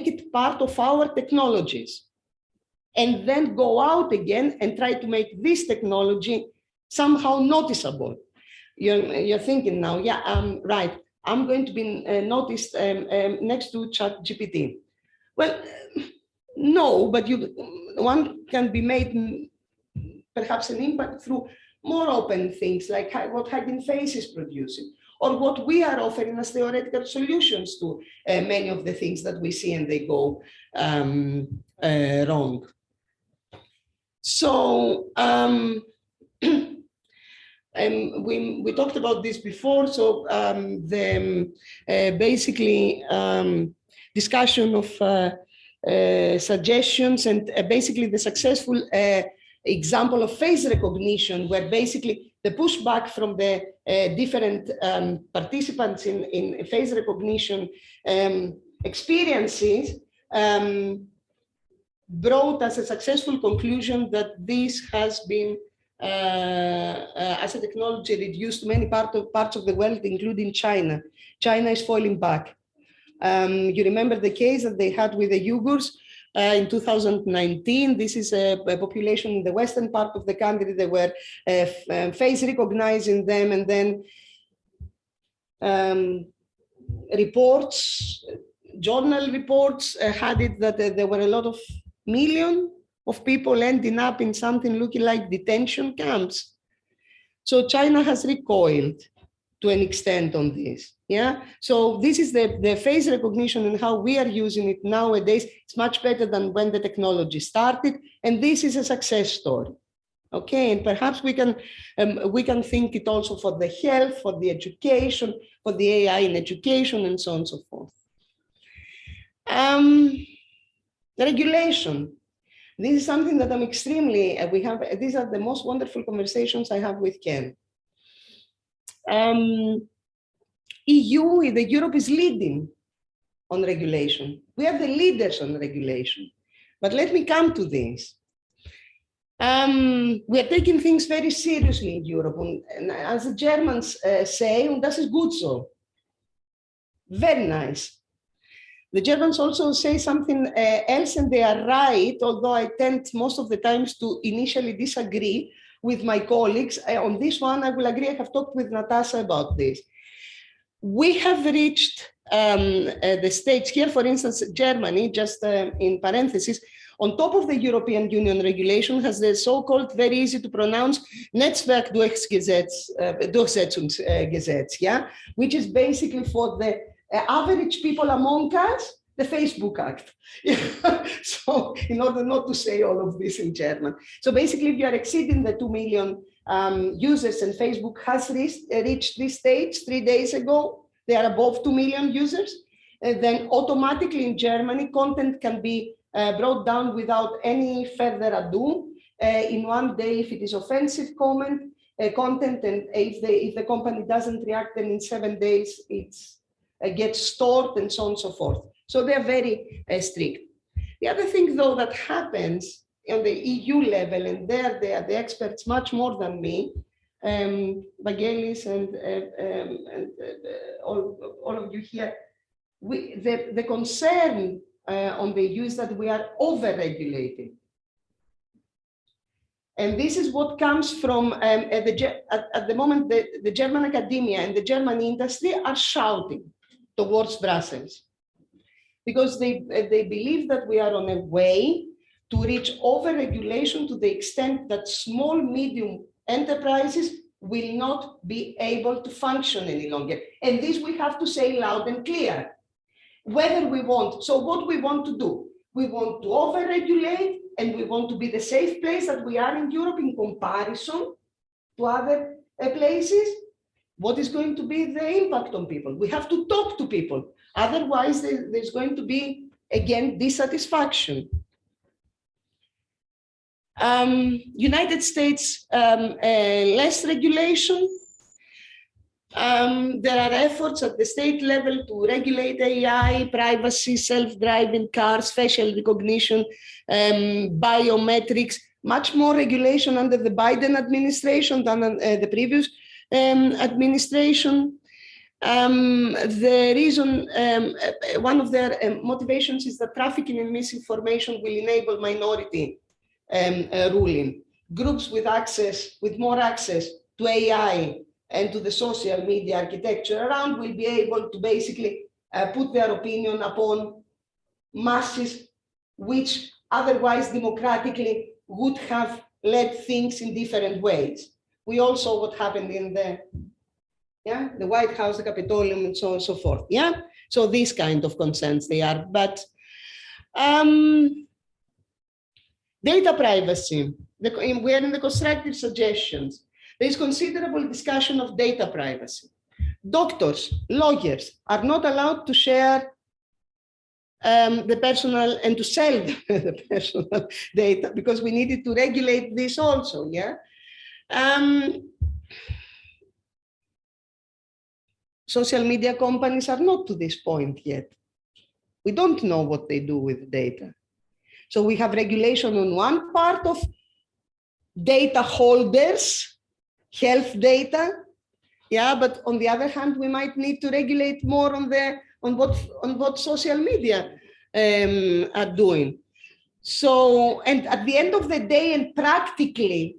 [SPEAKER 2] it part of our technologies, and then go out again and try to make this technology somehow noticeable. You're thinking now, yeah, right, I'm going to be noticed next to Chat GPT. Well, no, but one can be made perhaps an impact through more open things like what Hugging Face is producing, or what we are offering as theoretical solutions to many of the things that we see and they go wrong. So we talked about this before. So the basically discussion of suggestions and basically the successful example of face recognition, where basically the pushback from the different participants in face recognition experiences brought us a successful conclusion that this has been, as a technology, reduced to many parts of the world, including China. China is falling back. You remember the case that they had with the Uyghurs in 2019. This is a population in the western part of the country. They were face recognizing them, and then journal reports had it that there were a lot of millions of people ending up in something looking like detention camps. So China has recoiled to an extent on this. Yeah. So this is the face recognition and how we are using it nowadays. It's much better than when the technology started. And this is a success story. Okay. And perhaps we can think it also for the health, for the education, for the AI in education, and so on and so forth. The regulation. This is something that I'm extremely, these are the most wonderful conversations I have with Ken. Europe is leading on regulation. We are the leaders on regulation. But let me come to this. We are taking things very seriously in Europe. And as the Germans say, und das ist gut so. Very nice. The Germans also say something else, and they are right, although I tend most of the times to initially disagree with my colleagues. On this one, I will agree. I have talked with Natasha about this. We have reached the stage here, for instance, Germany, just in parentheses, on top of the European Union regulation, has the so-called, very easy to pronounce, Netzwerkdurchsetzungsgesetz, yeah, which is basically for the average people among us, the Facebook Act. So, in order not to say all of this in German. So basically, if you are exceeding the 2 million users, and Facebook has reached this stage 3 days ago, they are above 2 million users, then automatically in Germany, content can be brought down without any further ado. In 1 day, if it is offensive content, and if the company doesn't react, then in 7 days, it's gets stored and so on and so forth. So they're very strict. The other thing, though, that happens on the EU level, and there they are the experts much more than me, Vangelis and all of you here, the concern on the EU is that we are over-regulating. And this is what comes from, at the moment, the German academia and the German industry are shouting towards Brussels, because they believe that we are on a way to reach over-regulation to the extent that small, medium enterprises will not be able to function any longer. And this we have to say loud and clear. Whether we want, so what we want to do, we want to over-regulate, and we want to be the safe place that we are in Europe in comparison to other places. What is going to be the impact on people? We have to talk to people. Otherwise, there's going to be, again, dissatisfaction. United States, less regulation. There are efforts at the state level to regulate AI, privacy, self-driving cars, facial recognition, biometrics, much more regulation under the Biden administration than the previous administration. The reason, one of their motivations is that trafficking in misinformation will enable minority ruling. Groups with access, with more access to AI and to the social media architecture around will be able to basically put their opinion upon masses which otherwise democratically would have led things in different ways. We all saw what happened in the White House, the Capitolium, and so on and so forth. Yeah, so these kind of concerns they are. But data privacy, we are in the constructive suggestions. There is considerable discussion of data privacy. Doctors, lawyers are not allowed to share the personal and to sell the personal data, because we needed to regulate this also. Yeah. Social media companies are not to this point yet. We don't know what they do with data. So we have regulation on one part of data holders, health data, yeah, but on the other hand, we might need to regulate more on what social media are doing. So, and at the end of the day, and practically,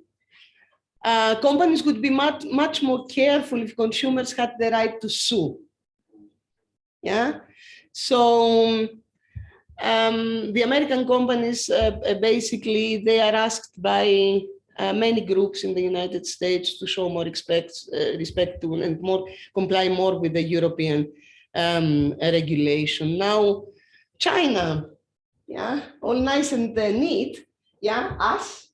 [SPEAKER 2] companies would be much more careful if consumers had the right to sue. Yeah, so the American companies basically, they are asked by many groups in the United States to show more respect to and comply more with the European regulation. Now, China, yeah, all nice and neat, yeah, us.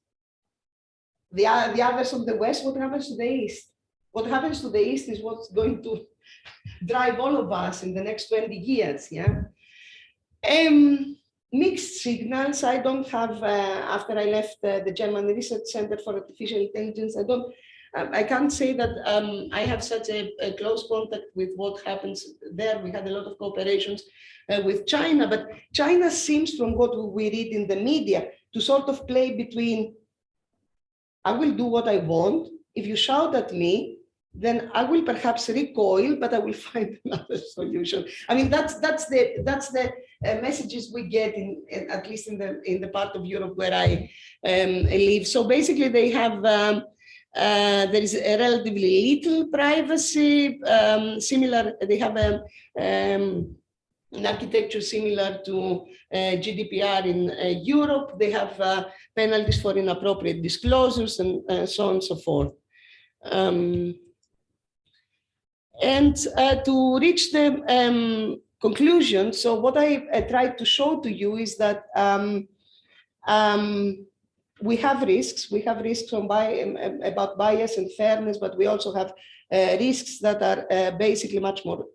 [SPEAKER 2] The others of the West, what happens to the East? What happens to the East is what's going to drive all of us in the next 20 years, yeah? mixed signals. I don't have, after I left the German Research Center for Artificial Intelligence, I can't say that I have such a close contact with what happens there. We had a lot of cooperations with China, but China seems, from what we read in the media, to sort of play between, I will do what I want. If you shout at me, then I will perhaps recoil, but I will find another solution. I mean, that's the messages we get at least in the part of Europe where I live. So basically, they have there is a relatively little privacy. Similar, they have an architecture similar to GDPR in Europe. They have penalties for inappropriate disclosures and so on and so forth. And to reach the conclusion, so what I tried to show to you is that we have risks. We have risks about bias and fairness, but we also have risks that are basically much more,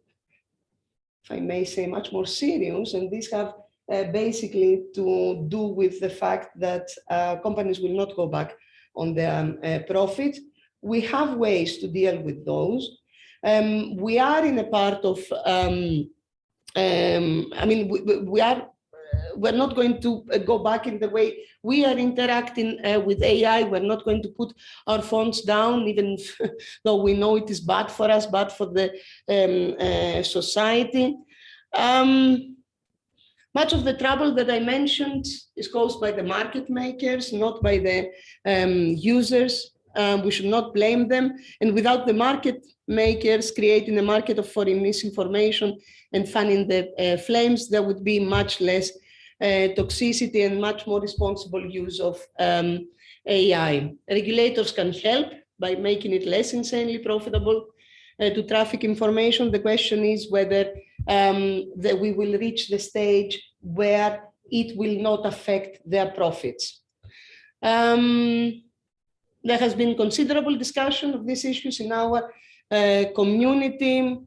[SPEAKER 2] if I may say, much more serious. And these have basically to do with the fact that companies will not go back on their profit. We have ways to deal with those. We are in a part of, I mean, we're not going to go back in the way we are interacting with AI. We're not going to put our phones down, even though we know it is bad for us, bad for the society. Much of the trouble that I mentioned is caused by the market makers, not by the users. We should not blame them. And without the market makers creating a market for misinformation and fanning the flames, there would be much less toxicity and much more responsible use of AI. Regulators can help by making it less insanely profitable to traffic information. The question is whether that we will reach the stage where it will not affect their profits. There has been considerable discussion of these issues in our community.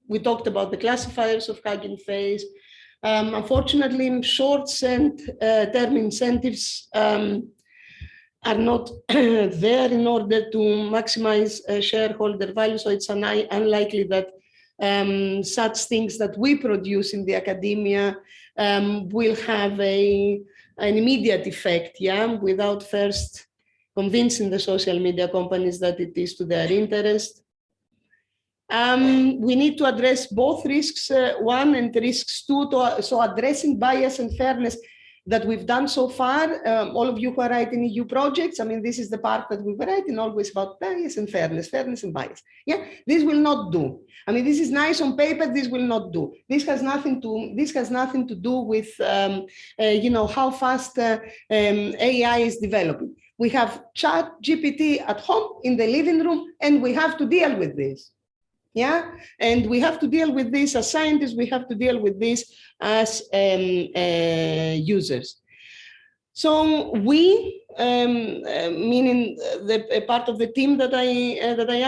[SPEAKER 2] We talked about the classifiers of Hugging Face. Unfortunately, short-term incentives are not there in order to maximize shareholder value. So it's unlikely that such things that we produce in the academia will have an immediate effect, without first convincing the social media companies that it is to their interest. We need to address both risks one and risks two. So addressing bias and fairness that we've done so far, all of you who are writing EU projects, I mean, this is the part that we were writing always about bias and fairness and bias. This will not do. I mean, this is nice on paper, this will not do. This has nothing to do with, how fast AI is developing. We have ChatGPT at home in the living room, and we have to deal with this. And we have to deal with this as scientists, we have to deal with this as users. So we, meaning the part of the team that I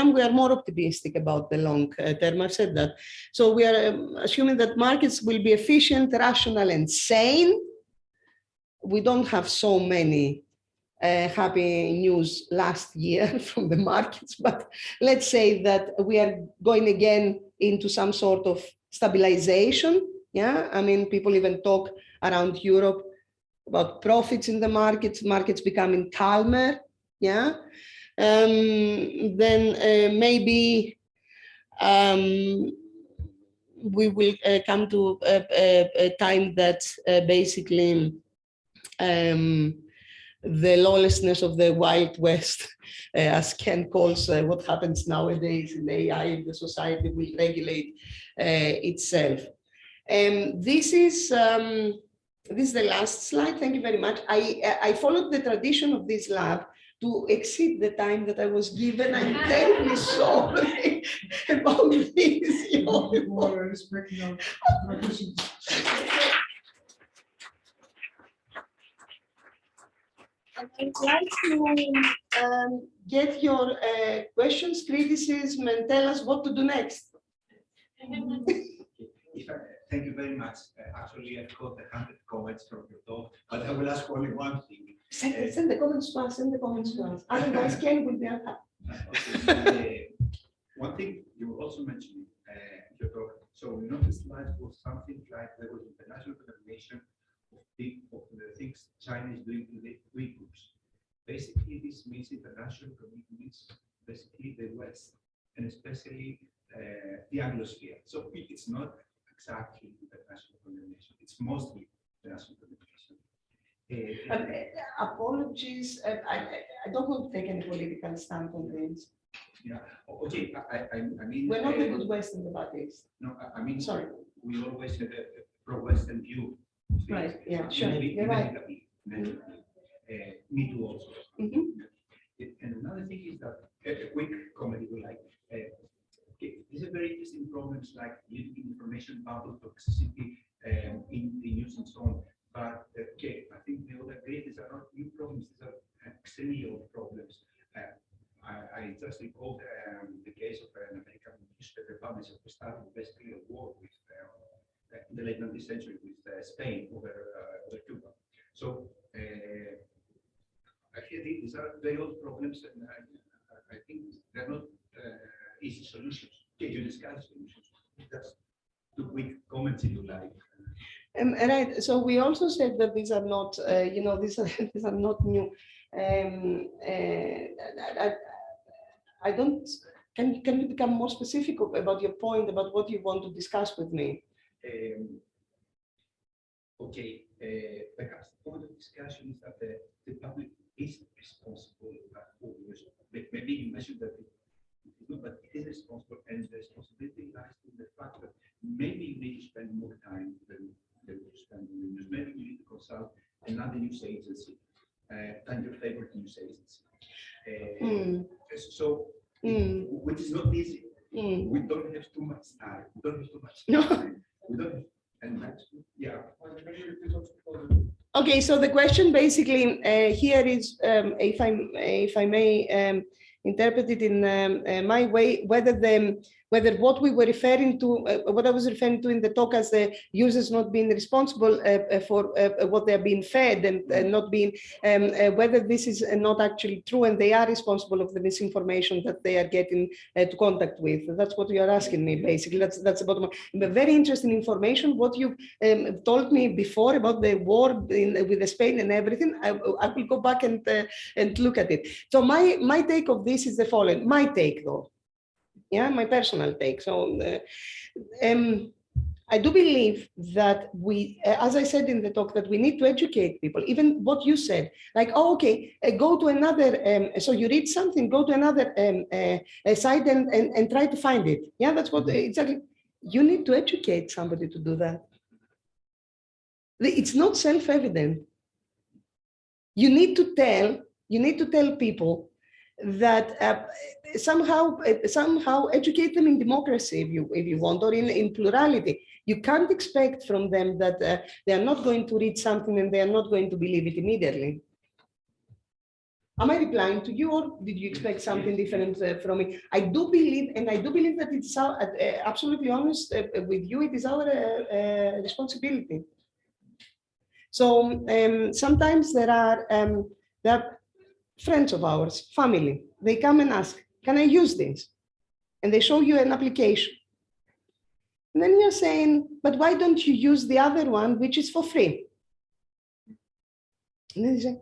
[SPEAKER 2] am, we are more optimistic about the long term. I've said that. So we are assuming that markets will be efficient, rational, and sane. We don't have so many happy news last year from the markets, but let's say that we are going again into some sort of stabilization. I mean, people even talk around Europe about profits in the markets becoming calmer. Then maybe we will come to a time that basically the lawlessness of the Wild West, as Ken calls what happens nowadays in AI in the society, will regulate itself. This is the last slide. Thank you very much. I followed the tradition of this lab to exceed the time that I was given. I'm terribly sorry about this.
[SPEAKER 1] More respecting our questions.
[SPEAKER 2] I'd like to get your questions, criticism, and tell us what to do next.
[SPEAKER 3] Thank you very much. Actually, I've got 100 comments from your talk, but I will ask only one thing.
[SPEAKER 2] Send the comments to us, send the comments to us. Otherwise, Ken will be unhappy.
[SPEAKER 3] Okay. One thing you were also mentioning in your talk, so we noticed slide was something like there was international condemnation of the things China is doing to the Uyghurs. Basically, this means international commitments, basically the West, and especially the Anglosphere. So it's not exactly international condemnation, it's mostly international condemnation.
[SPEAKER 2] Apologies, I don't want to take any political stand on this.
[SPEAKER 3] Yeah, okay, I mean...
[SPEAKER 2] We're not the good West in the bad East.
[SPEAKER 3] No, I mean...
[SPEAKER 2] Sorry.
[SPEAKER 3] We always had a pro-Western view.
[SPEAKER 2] Right, yeah, sure, you're right.
[SPEAKER 3] Me too also. And another thing is that a quick comment, if you like, these are very interesting problems like living information bubble, toxicity in the news and so on. But okay, I think they all agree these are not new problems, these are extremely old problems. I just recalled the case of an American newspaper publisher who started basically a war with in the late 19th century with Spain over Cuba. So I hear these are very old problems, and I think they're not easy solutions. Can you discuss solutions? That's two quick comments if you like.
[SPEAKER 2] Right. So we also said that these are not, these are not new. I don't. Can you become more specific about your point about what you want to discuss with me?
[SPEAKER 3] Okay. Perhaps the point of discussion is that the public is responsible for this. Maybe you mentioned that it is not, but it is responsible, and the responsibility lies in the fact that maybe you need to spend more time than you spend on the news. Maybe you need to consult another news agency than your favorite news agency. So, which is not easy. We don't have too much time. We don't have too much time. We don't have, and that's, yeah.
[SPEAKER 2] Okay, so the question basically here is, if I may interpret it in my way, whether what we were referring to, what I was referring to in the talk as the users not being responsible for what they're being fed and not being, whether this is not actually true and they are responsible of the misinformation that they are getting to contact with. That's what you are asking me, basically. That's about my very interesting information. What you told me before about the war with Spain and everything, I will go back and look at it. So my take of this is the following. My take, though. Yeah, my personal take. So I do believe that we, as I said in the talk, that we need to educate people. Even what you said, like, oh, okay, go to another, so you read something, go to another site and try to find it. Yeah, that's what exactly. You need to educate somebody to do that. It's not self-evident. You need to tell people that somehow educate them in democracy if you want, or in plurality. You can't expect from them that they are not going to read something and they are not going to believe it immediately. Am I replying to you, or did you expect something different from me? I do believe that it's absolutely honest with you. It is our responsibility. So sometimes there are friends of ours, family, they come and ask, can I use this? And they show you an application. And then you're saying, but why don't you use the other one, which is for free? And then you say,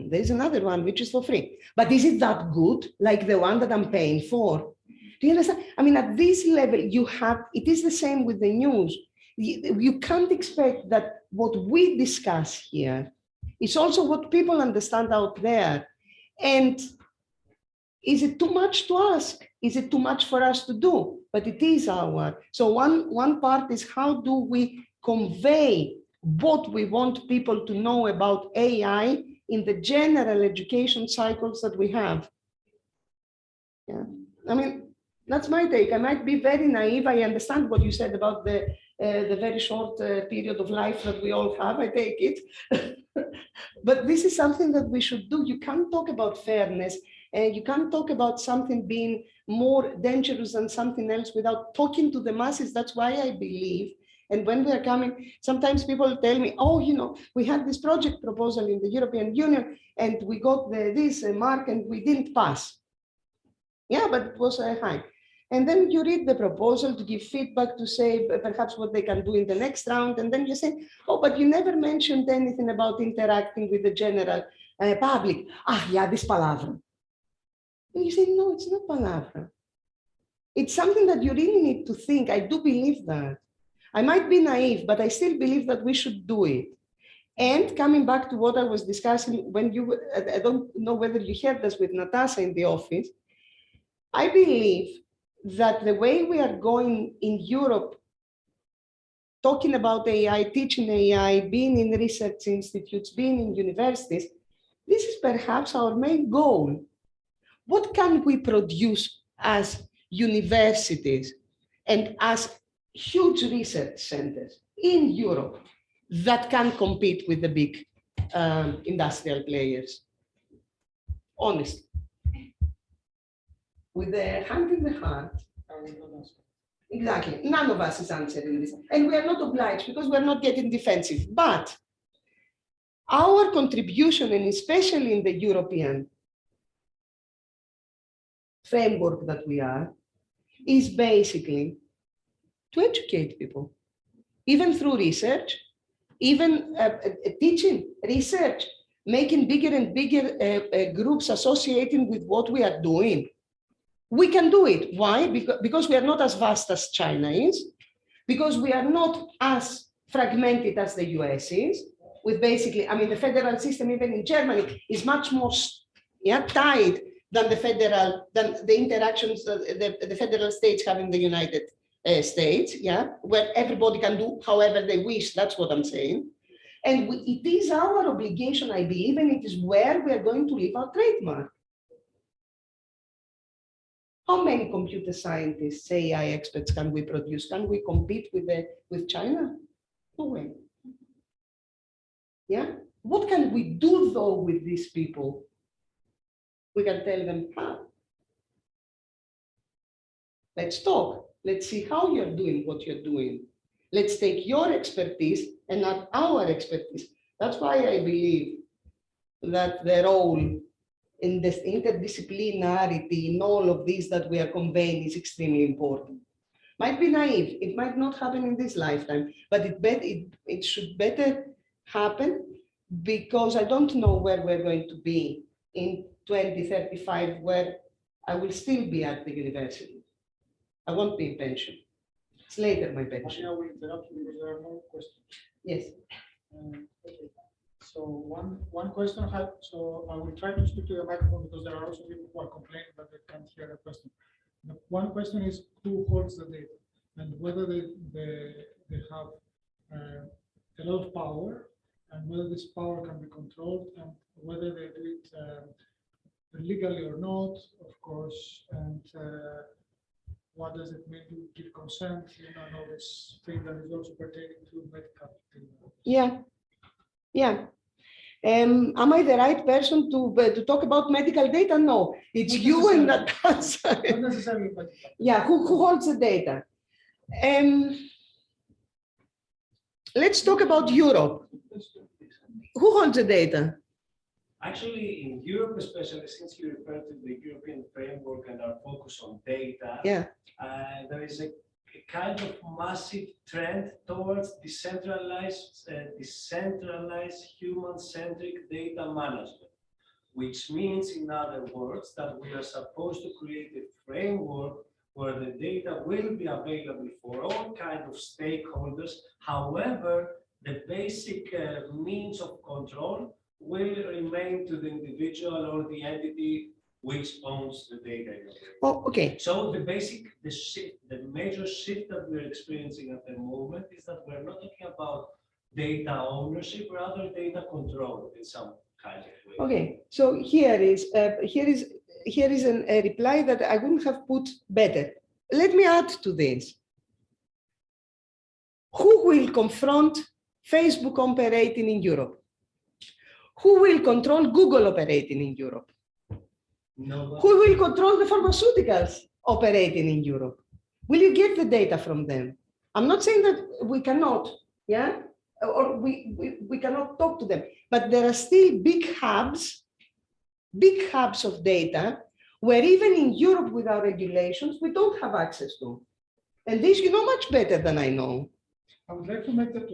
[SPEAKER 2] there's another one, which is for free. But is it that good, like the one that I'm paying for? Do you understand? I mean, at this level, it is the same with the news. You can't expect that what we discuss here is also what people understand out there. And is it too much to ask? Is it too much for us to do? But it is our. So one part is, how do we convey what we want people to know about AI in the general education cycles that we have? Yeah, I mean, that's my take. I might be very naive. I understand what you said about the very short period of life that we all have. I take it. But this is something that we should do. You can't talk about fairness You can't talk about something being more dangerous than something else without talking to the masses. That's why I believe. And when we are coming, sometimes people tell me, oh, you know, we had this project proposal in the European Union and we got this mark and we didn't pass. Yeah, but it was high. And then you read the proposal to give feedback to say perhaps what they can do in the next round. And then you say, oh, but you never mentioned anything about interacting with the general public. Ah, yeah, this palavra. And you say, no, it's not palavra. It's something that you really need to think. I do believe that. I might be naive, but I still believe that we should do it. And coming back to what I was discussing when I don't know whether you heard this with Natasha in the office, I believe that the way we are going in Europe, talking about AI, teaching AI, being in research institutes, being in universities, this is perhaps our main goal. What can we produce as universities and as huge research centers in Europe that can compete with the big industrial players? Honestly. With the hand in the heart. Exactly. None of us is answering this. And we are not obliged because we're not getting defensive. But our contribution, and especially in the European framework that we are, is basically to educate people, even through research, even teaching, research, making bigger and bigger groups associating with what we are doing. We can do it. Why? Because we are not as vast as China is, because we are not as fragmented as the US is, with basically, I mean, the federal system, even in Germany, is much more tied than the interactions that the federal states have in the United States, where everybody can do however they wish. That's what I'm saying. And it is our obligation, I believe, and it is where we are going to leave our trademark. How many computer scientists, AI experts can we produce? Can we compete with China? No way. Yeah. What can we do though with these people? We can tell them, let's talk. Let's see how you're doing what you're doing. Let's take your expertise and not our expertise. That's why I believe that the role in this interdisciplinarity in all of these that we are conveying is extremely important. Might be naive, it might not happen in this lifetime, but it should better happen, because I don't know where we're going to be in 2035, where I will still be at the university. I won't be in pension. It's later, my pension.
[SPEAKER 1] I will interrupt you because there are more questions.
[SPEAKER 2] Yes.
[SPEAKER 1] Okay. So one question, so I will try to speak to the microphone because there are also people who are complaining that they can't hear the question. The one question is who holds the data and whether they have a lot of power and whether this power can be controlled and whether they do it legally or not, of course, and what does it mean to give consent, and all this thing that is also pertaining to medical treatment.
[SPEAKER 2] Yeah, yeah. Am I the right person to talk about medical data? No, it's you and Natasha.
[SPEAKER 1] Not necessarily, but
[SPEAKER 2] yeah, who holds the data? Let's talk about Europe. Who holds the data?
[SPEAKER 4] Actually, in Europe, especially since you refer to the European framework and our focus on data, there is a kind of massive trend towards decentralized human-centric data management, which means, in other words, that we are supposed to create a framework where the data will be available for all kinds of stakeholders. However, the basic means of control will remain to the individual or the entity which owns the data.
[SPEAKER 2] Oh, okay.
[SPEAKER 4] So the major shift that we're experiencing at the moment is that we're not talking about data ownership, rather data control in some kind of way.
[SPEAKER 2] Okay, so here is a reply that I wouldn't have put better. Let me add to this. Who will confront Facebook operating in Europe? Who will control Google operating in Europe?
[SPEAKER 4] No.
[SPEAKER 2] Who will control the pharmaceuticals operating in Europe? Will you get the data from them? I'm not saying that we cannot, yeah, or we cannot talk to them, but there are still big hubs of data where even in Europe with our regulations, we don't have access to. And this you know much better than I know.
[SPEAKER 1] I would like to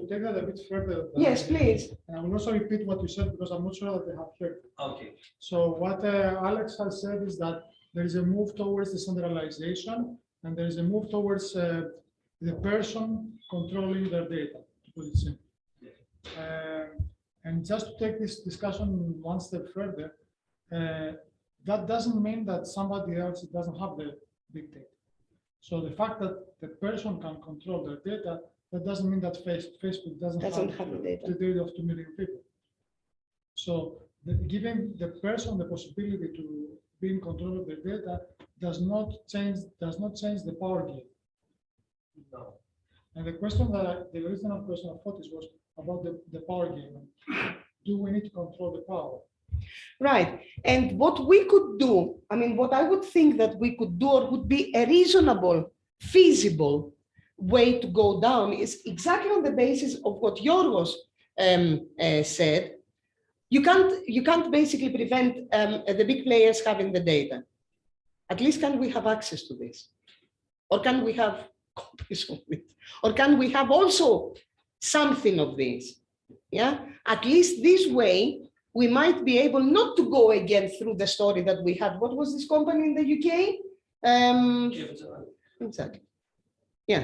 [SPEAKER 1] take that a bit further.
[SPEAKER 2] Yes, please.
[SPEAKER 1] And I will also repeat what you said because I'm not sure that they have heard.
[SPEAKER 4] Okay.
[SPEAKER 1] So what Alex has said is that there is a move towards decentralization and there is a move towards the person controlling their data, to put it simply. And just to take this discussion one step further, that doesn't mean that somebody else doesn't have the big data. So the fact that the person can control their data, that doesn't mean that Facebook doesn't have the data of 2 million people. So giving the person the possibility to be in control of their data does not change the power game.
[SPEAKER 4] No.
[SPEAKER 1] And the question that the original question of Fotis was about the power game. Do we need to control the power?
[SPEAKER 2] Right. And what we could do, I mean, what I would think that we could do or would be a reasonable, feasible way to go down is exactly on the basis of what Yorgos said. You can't basically prevent the big players having the data. At least can we have access to this? Or can we have copies of it? Or can we have also something of this? Yeah, at least this way, we might be able not to go again through the story that we had. What was this company in the UK? Exactly. Yeah.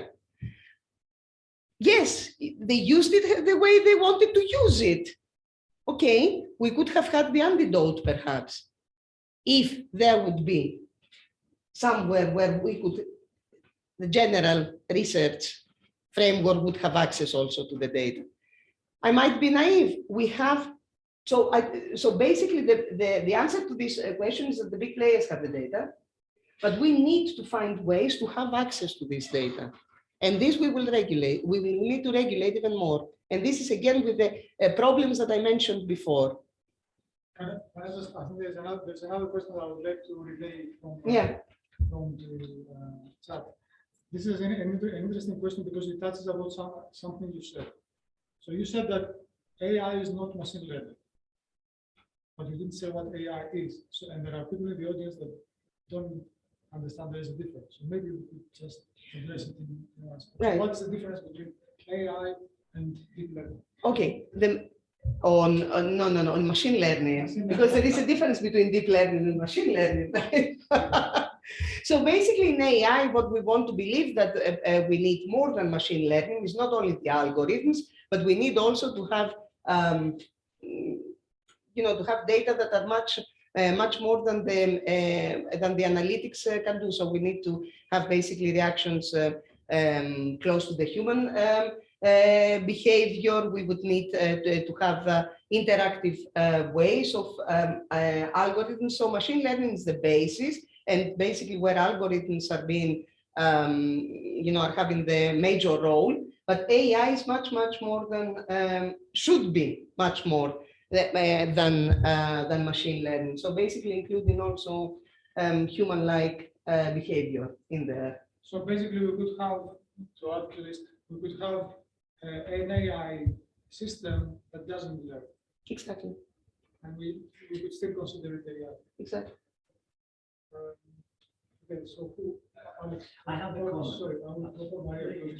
[SPEAKER 2] Yes, they used it the way they wanted to use it. Okay, we could have had the antidote perhaps, if there would be somewhere where we could, the general research framework would have access also to the data. I might be naive. We have, so basically the answer to this question is that the big players have the data, but we need to find ways to have access to this data. And this we will regulate. We will need to regulate even more. And this is again with the problems that I mentioned before.
[SPEAKER 1] I think there's another question that I would like to relay from the chat. This is an interesting question because it touches about something you said. So you said that AI is not machine learning, but you didn't say what AI is. So, and there are people in the audience that don't understand there is a difference. So maybe we could just address it in
[SPEAKER 2] right.
[SPEAKER 1] What's the difference between AI and deep learning?
[SPEAKER 2] Okay, on machine learning, because there is a difference between deep learning and machine learning. Right? So basically in AI, what we want to believe that we need more than machine learning is not only the algorithms, but we need also to have, to have data that are much more than the analytics can do. So we need to have basically reactions close to the human behavior. We would need to have interactive ways of algorithms. So machine learning is the basis, and basically where algorithms are being, are having the major role. But AI is much more than should be much more than machine learning. So basically including also human-like behavior in there.
[SPEAKER 1] So basically we could have, to add to this, we could have an AI system that doesn't learn.
[SPEAKER 2] Exactly.
[SPEAKER 1] And we could still consider it AI.
[SPEAKER 2] Exactly.
[SPEAKER 1] Okay, so who? Alex,
[SPEAKER 4] I have a comment.
[SPEAKER 1] Sorry, I will go for Maria.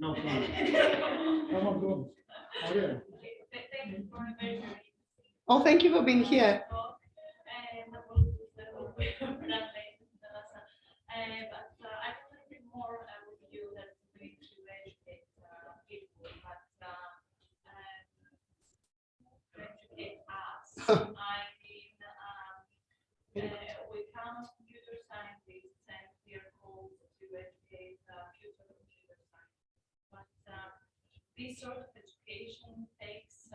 [SPEAKER 4] No problem.
[SPEAKER 1] Come on, go. Maria.
[SPEAKER 2] Oh, thank you for being here.
[SPEAKER 5] But I can agree more with you that we need to educate people, but educate us. I mean, we come as computer scientists and we are called to educate future computer science. But this sort of education takes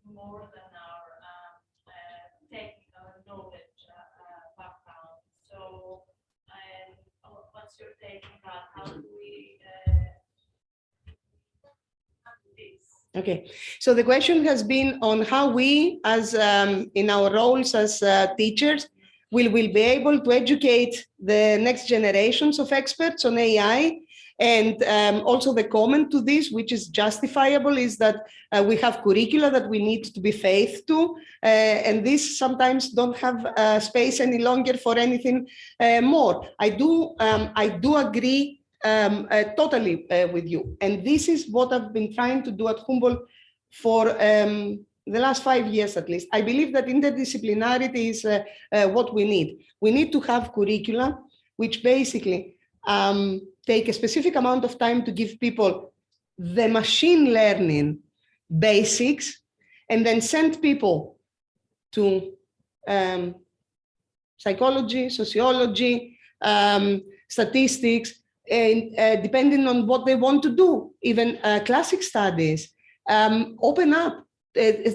[SPEAKER 5] more than our technical knowledge background. So, what's your take on that? How do we do this?
[SPEAKER 2] Okay, so the question has been on how we, as in our roles as teachers, will be able to educate the next generations of experts on AI. And also the comment to this, which is justifiable, is that we have curricula that we need to be faithful to, and this sometimes don't have space any longer for anything more. I do agree totally with you. And this is what I've been trying to do at Humboldt for the last 5 years at least. I believe that interdisciplinarity is what we need. We need to have curricula which basically take a specific amount of time to give people the machine learning basics and then send people to psychology, sociology, statistics, and depending on what they want to do, even classic studies, open up,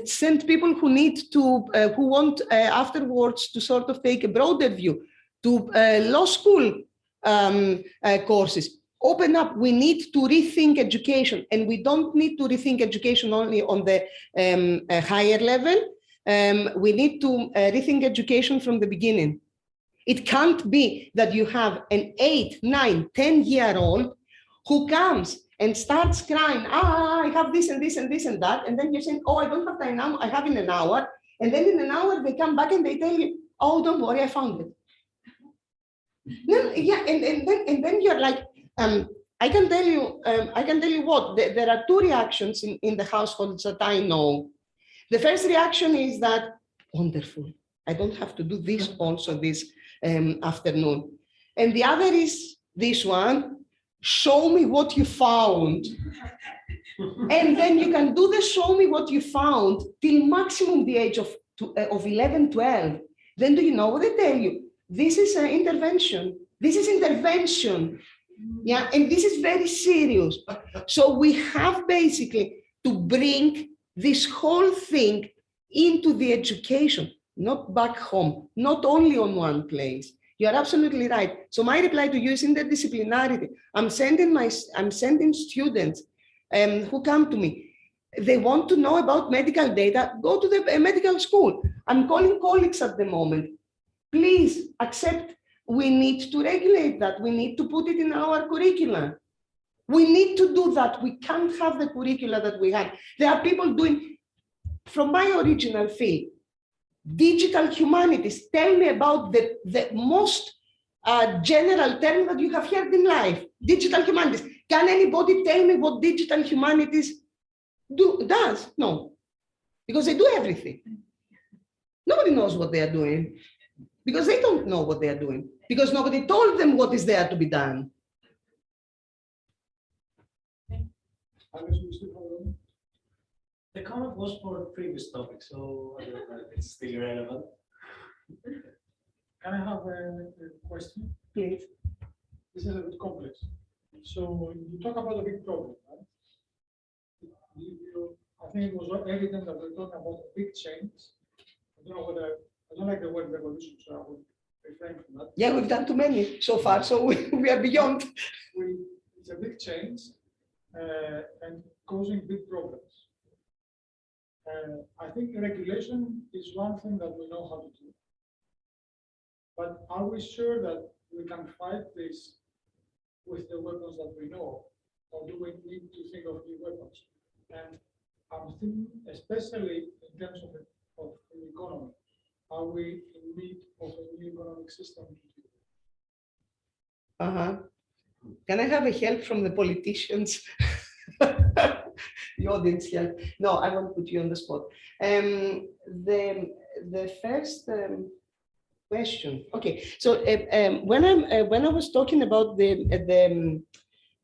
[SPEAKER 2] send people who need to, who want afterwards to sort of take a broader view, to law school courses. Open up. We need to rethink education, and we don't need to rethink education only on the higher level. We need to rethink education from the beginning. It can't be that you have an 8, 9, 10-year-old who comes and starts crying, I have this and this and this and that. And then you're saying, oh, I don't have time now, I have in an hour. And then in an hour, they come back and they tell you, oh, don't worry, I found it. No, yeah, and then you're like, I can tell you what, there are 2 reactions in the households that I know. The first reaction is that, wonderful, I don't have to do this also this afternoon. And the other is this one, show me what you found. And then you can do the show me what you found till maximum the age of 11, 12. Then do you know what they tell you? This is an intervention. This is intervention. Yeah, and this is very serious. So we have basically to bring this whole thing into the education, not back home, not only on one place. You are absolutely right. So my reply to you is interdisciplinarity. I'm sending students who come to me. They want to know about medical data, go to the medical school. I'm calling colleagues at the moment. Please accept, we need to regulate that. We need to put it in our curriculum. We need to do that. We can't have the curricula that we had. There are people doing, from my original field, digital humanities. Tell me about the most general term that you have heard in life, digital humanities. Can anybody tell me what digital humanities does? No, because they do everything. Nobody knows what they are doing because they don't know what they are doing, because nobody told them what is there to be done.
[SPEAKER 4] The comment was for the previous topic, so I don't know if it's still relevant.
[SPEAKER 1] Can I have a question?
[SPEAKER 2] Please.
[SPEAKER 1] This is a bit complex. So you talk about a big problem, right? I think it was evident that we're talking about a big change. I don't know whether, I don't like the word revolution, so I would refrain from that.
[SPEAKER 2] Yeah, we've done too many so far, so we are beyond.
[SPEAKER 1] It's a big change and causing big problems. I think regulation is one thing that we know how to do. But are we sure that we can fight this with the weapons that we know? Or do we need to think of new weapons? And I'm thinking, especially in terms of the economy, are we in need of a new economic system?
[SPEAKER 2] Can I have a help from the politicians? The audience help. No, I won't put you on the spot. The first question. Okay, so when I was talking about the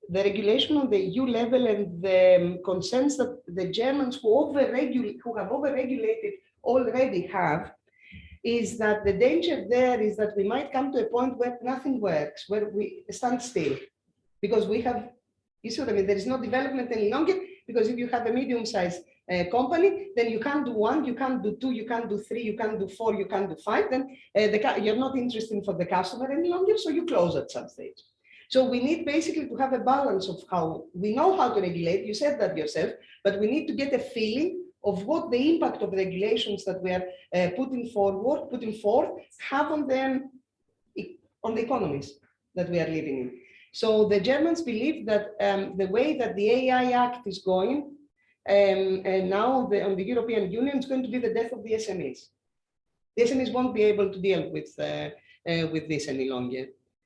[SPEAKER 2] regulation on the EU level and the concerns that the Germans who have overregulated already have, is that the danger there is that we might come to a point where nothing works, where we stand still, because we have, you see what I mean, there is no development any longer, because if you have a medium-sized company, then you can't do 1, you can't do 2, you can't do 3, you can't do 4, you can't do 5, then you're not interested for the customer any longer, so you close at some stage. So we need basically to have a balance of how we know how to regulate. You said that yourself, but we need to get a feeling of what the impact of regulations that we are putting forth, have on them, on the economies that we are living in. So the Germans believe that the way that the AI Act is going, and now on the European Union, is going to be the death of the SMEs. The SMEs won't be able to deal with this any longer.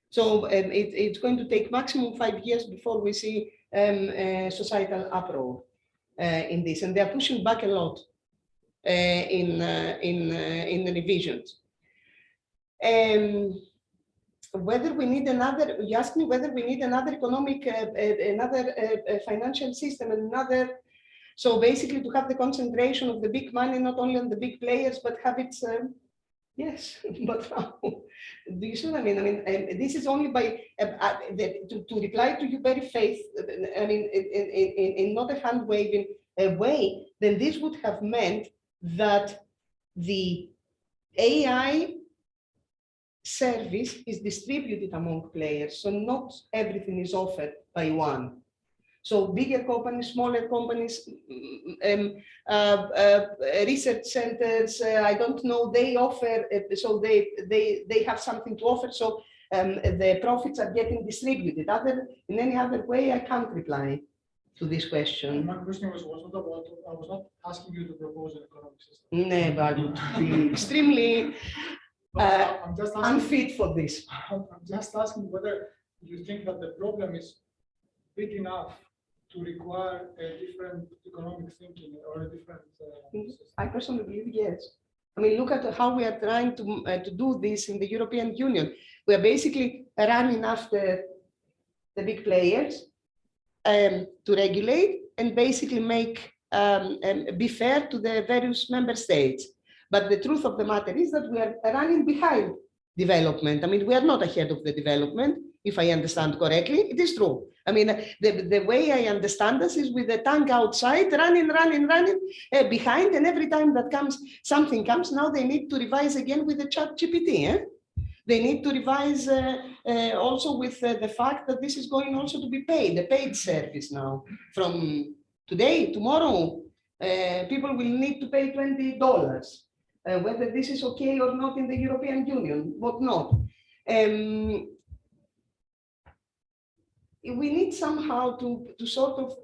[SPEAKER 2] So it's going to take maximum 5 years before we see societal uproar in this, and they are pushing back a lot in the revisions. Whether we need another, you asked me whether we need another economic, another financial system, another. So basically, to have the concentration of the big money not only on the big players, but have its yes, but how? Do you see what I mean? I mean, this is only by to reply to you very I mean, in not a hand waving way. Then this would have meant that the AI service is distributed among players, so not everything is offered by one. So bigger companies, smaller companies, research centers, I don't know, they offer, so they have something to offer, so the profits are getting distributed. In any other way, I can't reply to this question.
[SPEAKER 1] My question was not about, I was not asking you to propose an economic system.
[SPEAKER 2] No, but I would be extremely
[SPEAKER 1] I'm just asking,
[SPEAKER 2] unfit for this.
[SPEAKER 1] I'm just asking whether you think that the problem is big enough to require a different economic thinking or a different system.
[SPEAKER 2] I personally believe yes. I mean, look at how we are trying to do this in the European Union. We are basically running after the big players to regulate and basically make be fair to the various member states. But the truth of the matter is that we are running behind development. I mean, we are not ahead of the development, if I understand correctly. It is true. I mean, the way I understand this is with the tank outside, running behind, and every time that something comes, now they need to revise again with the ChatGPT. They need to revise also with the fact that this is going also to be paid, a paid service now. From today, tomorrow, people will need to pay $20. Whether this is okay or not in the European Union, what not. We need somehow to sort of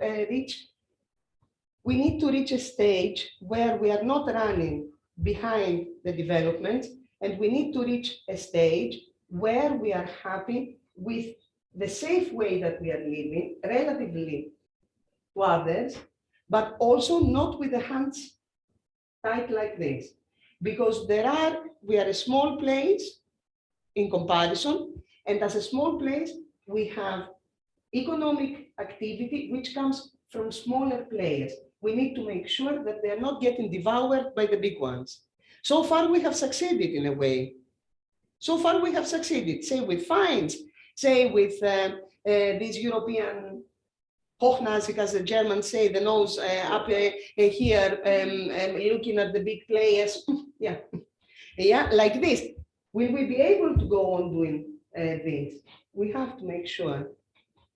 [SPEAKER 2] we need to reach a stage where we are not running behind the development, and we need to reach a stage where we are happy with the safe way that we are living relatively to others, but also not with the hands tied like this. Because we are a small place in comparison, and as a small place, we have economic activity which comes from smaller players. We need to make sure that they are not getting devoured by the big ones. So far, we have succeeded in a way. So far, we have succeeded, say with fines, say with these European Hochnasig, as the Germans say, the nose up here, looking at the big players. Yeah, yeah, like this. Will we be able to go on doing this? We have to make sure.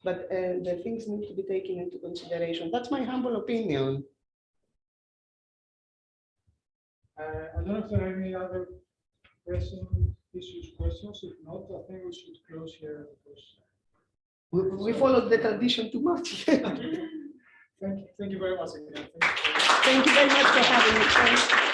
[SPEAKER 2] But the things need to be taken into consideration. That's my humble opinion.
[SPEAKER 1] I don't know if there are any other questions. If not, I think we should close here because
[SPEAKER 2] we followed the tradition too much.
[SPEAKER 1] Thank you very much again.
[SPEAKER 2] Thank you very much for having me.